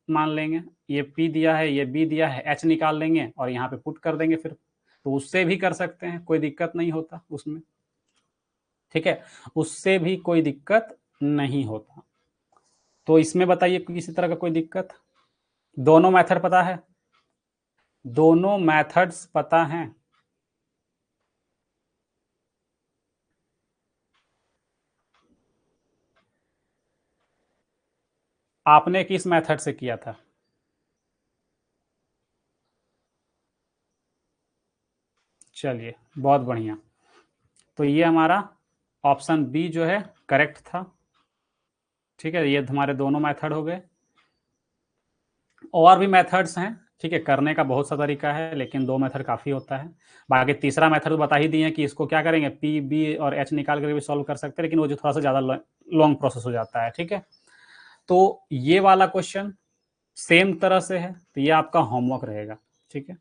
मान लेंगे, ये P दिया है, ये B दिया है, H निकाल लेंगे और यहाँ पे पुट कर देंगे फिर, तो उससे भी कर सकते हैं, कोई दिक्कत नहीं होता उसमें। ठीक है, उससे भी कोई दिक्कत नहीं होता। तो इसमें बताइए किसी तरह का कोई दिक्कत, दोनों मेथड पता है, दोनों मेथड्स पता हैं। आपने किस मेथड से किया था, चलिए बहुत बढ़िया। तो ये हमारा ऑप्शन बी जो है करेक्ट था। ठीक है, ये हमारे दोनों मेथड हो गए। और भी मेथड्स हैं, ठीक है, करने का बहुत सा तरीका है, लेकिन 2 मेथड काफ़ी होता है। बाकी तीसरा मेथड तो बता ही दिए कि इसको क्या करेंगे, P B और H निकाल करके भी सॉल्व कर सकते हैं, लेकिन वो जो थोड़ा सा ज़्यादा लॉन्ग प्रोसेस हो जाता है। ठीक है, तो ये वाला क्वेश्चन सेम तरह से है, तो ये आपका होमवर्क रहेगा। ठीक है,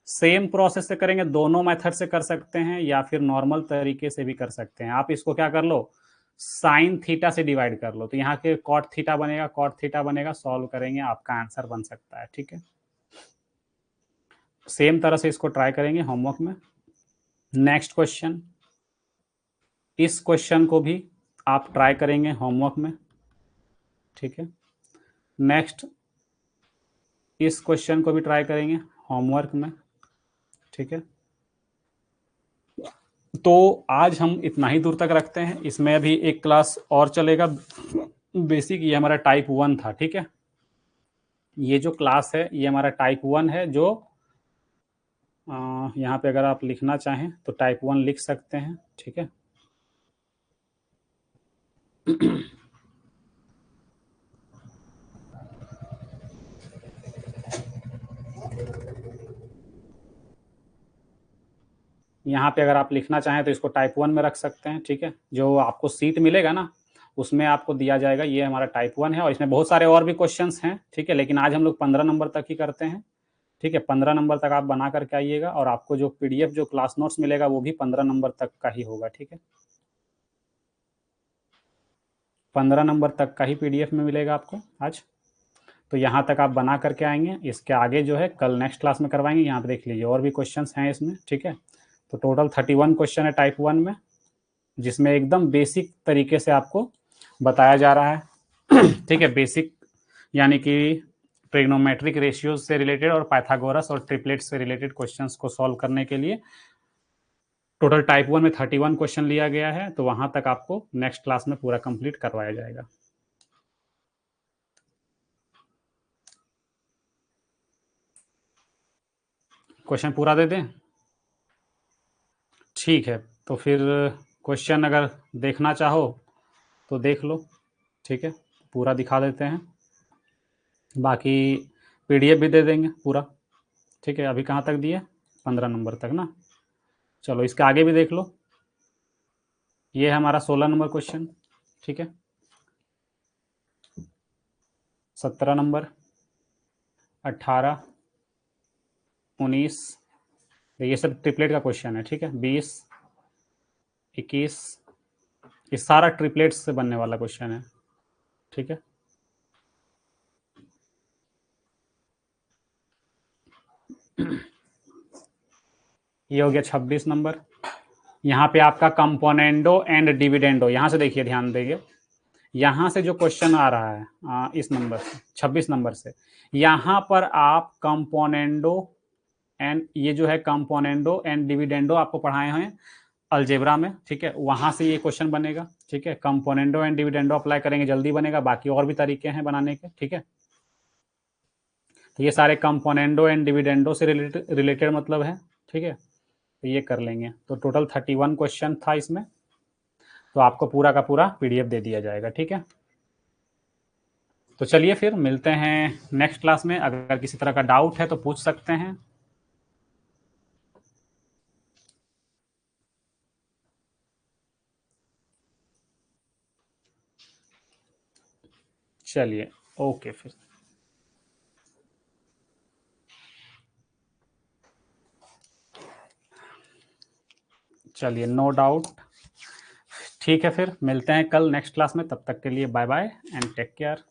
सेम प्रोसेस से करेंगे, दोनों मेथड से कर सकते हैं या फिर नॉर्मल तरीके से भी कर सकते हैं। आप इसको क्या कर लो, साइन थीटा से डिवाइड कर लो, तो यहाँ के कॉट थीटा बनेगा, कॉट थीटा बनेगा, सॉल्व करेंगे, आपका आंसर बन सकता है। ठीक है, सेम तरह से इसको ट्राई करेंगे होमवर्क में। नेक्स्ट क्वेश्चन, इस क्वेश्चन को भी आप ट्राई करेंगे होमवर्क में। ठीक है, नेक्स्ट इस क्वेश्चन को भी ट्राई करेंगे होमवर्क में। ठीक है, तो आज हम इतना ही दूर तक रखते हैं, इसमें अभी एक क्लास और चलेगा बेसिक, ये हमारा टाइप 1 था। ठीक है, ये जो क्लास है ये हमारा टाइप 1 है, जो यहाँ पे अगर आप लिखना चाहें तो टाइप 1 लिख सकते हैं, ठीक है। यहाँ पे अगर आप लिखना चाहें तो इसको टाइप 1 में रख सकते हैं, ठीक है। जो आपको सीट मिलेगा ना, उसमें आपको दिया जाएगा ये हमारा टाइप 1 है, और इसमें बहुत सारे और भी क्वेश्चंस हैं, ठीक है। लेकिन आज हम लोग 15 नंबर तक ही करते हैं, ठीक है। 15 नंबर तक आप बना करके आइएगा, और आपको जो पीडीएफ जो क्लास नोट्स मिलेगा वो भी 15 नंबर तक का ही होगा, ठीक है। 15 नंबर तक का ही पीडीएफ में मिलेगा आपको आज। तो यहाँ तक आप बना करके आएंगे, इसके आगे जो है कल नेक्स्ट क्लास में करवाएंगे। यहाँ पे देख लीजिए और भी क्वेश्चंस हैं इसमें, ठीक है। तो टोटल 31 क्वेश्चन है टाइप 1 में, जिसमें एकदम बेसिक तरीके से आपको बताया जा रहा है, ठीक है। बेसिक यानी कि ट्रिग्नोमेट्रिक रेशियोज से रिलेटेड और पाइथागोरस और ट्रिपलेट से रिलेटेड क्वेश्चंस को सॉल्व करने के लिए टोटल टाइप 1 में 31 क्वेश्चन लिया गया है। तो वहां तक आपको नेक्स्ट क्लास में पूरा कंप्लीट करवाया जाएगा। क्वेश्चन पूरा दे दें? ठीक है, तो फिर क्वेश्चन अगर देखना चाहो तो देख लो, ठीक है। पूरा दिखा देते हैं, बाकी पीडीएफ भी दे देंगे पूरा, ठीक है। अभी कहाँ तक दिए? 15 नंबर तक ना। चलो इसके आगे भी देख लो। ये है हमारा 16 नंबर क्वेश्चन, ठीक है। 17 नंबर, 18, 19, ये सब ट्रिपलेट का क्वेश्चन है, ठीक है। 20, 21, ये सारा ट्रिपलेट से बनने वाला क्वेश्चन है, ठीक है। ये हो गया 26 नंबर। यहाँ पे आपका कंपोनेंडो एंड डिविडेंडो, यहाँ से देखिए, ध्यान देंगे, यहाँ से जो क्वेश्चन आ रहा है इस नंबर से 26 नंबर से, यहाँ पर आप कंपोनेंडो एंड ये जो है कंपोनेंडो एंड डिविडेंडो आपको पढ़ाए हैं अलजेब्रा में, ठीक है। वहां से ये क्वेश्चन बनेगा, ठीक है। कंपोनेंडो एंड डिविडेंडो अप्लाई करेंगे जल्दी बनेगा, बाकी और भी तरीके हैं बनाने के, ठीक है। तो ये सारे कंपोनेंडो एंड डिविडेंडो से रिलेटेड मतलब है, ठीक है। तो ये कर लेंगे। तो टोटल 31 क्वेश्चन था इसमें, तो आपको पूरा का पूरा पीडीएफ दे दिया जाएगा, ठीक है। तो चलिए फिर मिलते हैं नेक्स्ट क्लास में। अगर किसी तरह का डाउट है तो पूछ सकते हैं। चलिए, ओके फिर। चलिए, नो डाउट। ठीक है, फिर मिलते हैं कल नेक्स्ट क्लास में। तब तक के लिए bye bye and take care.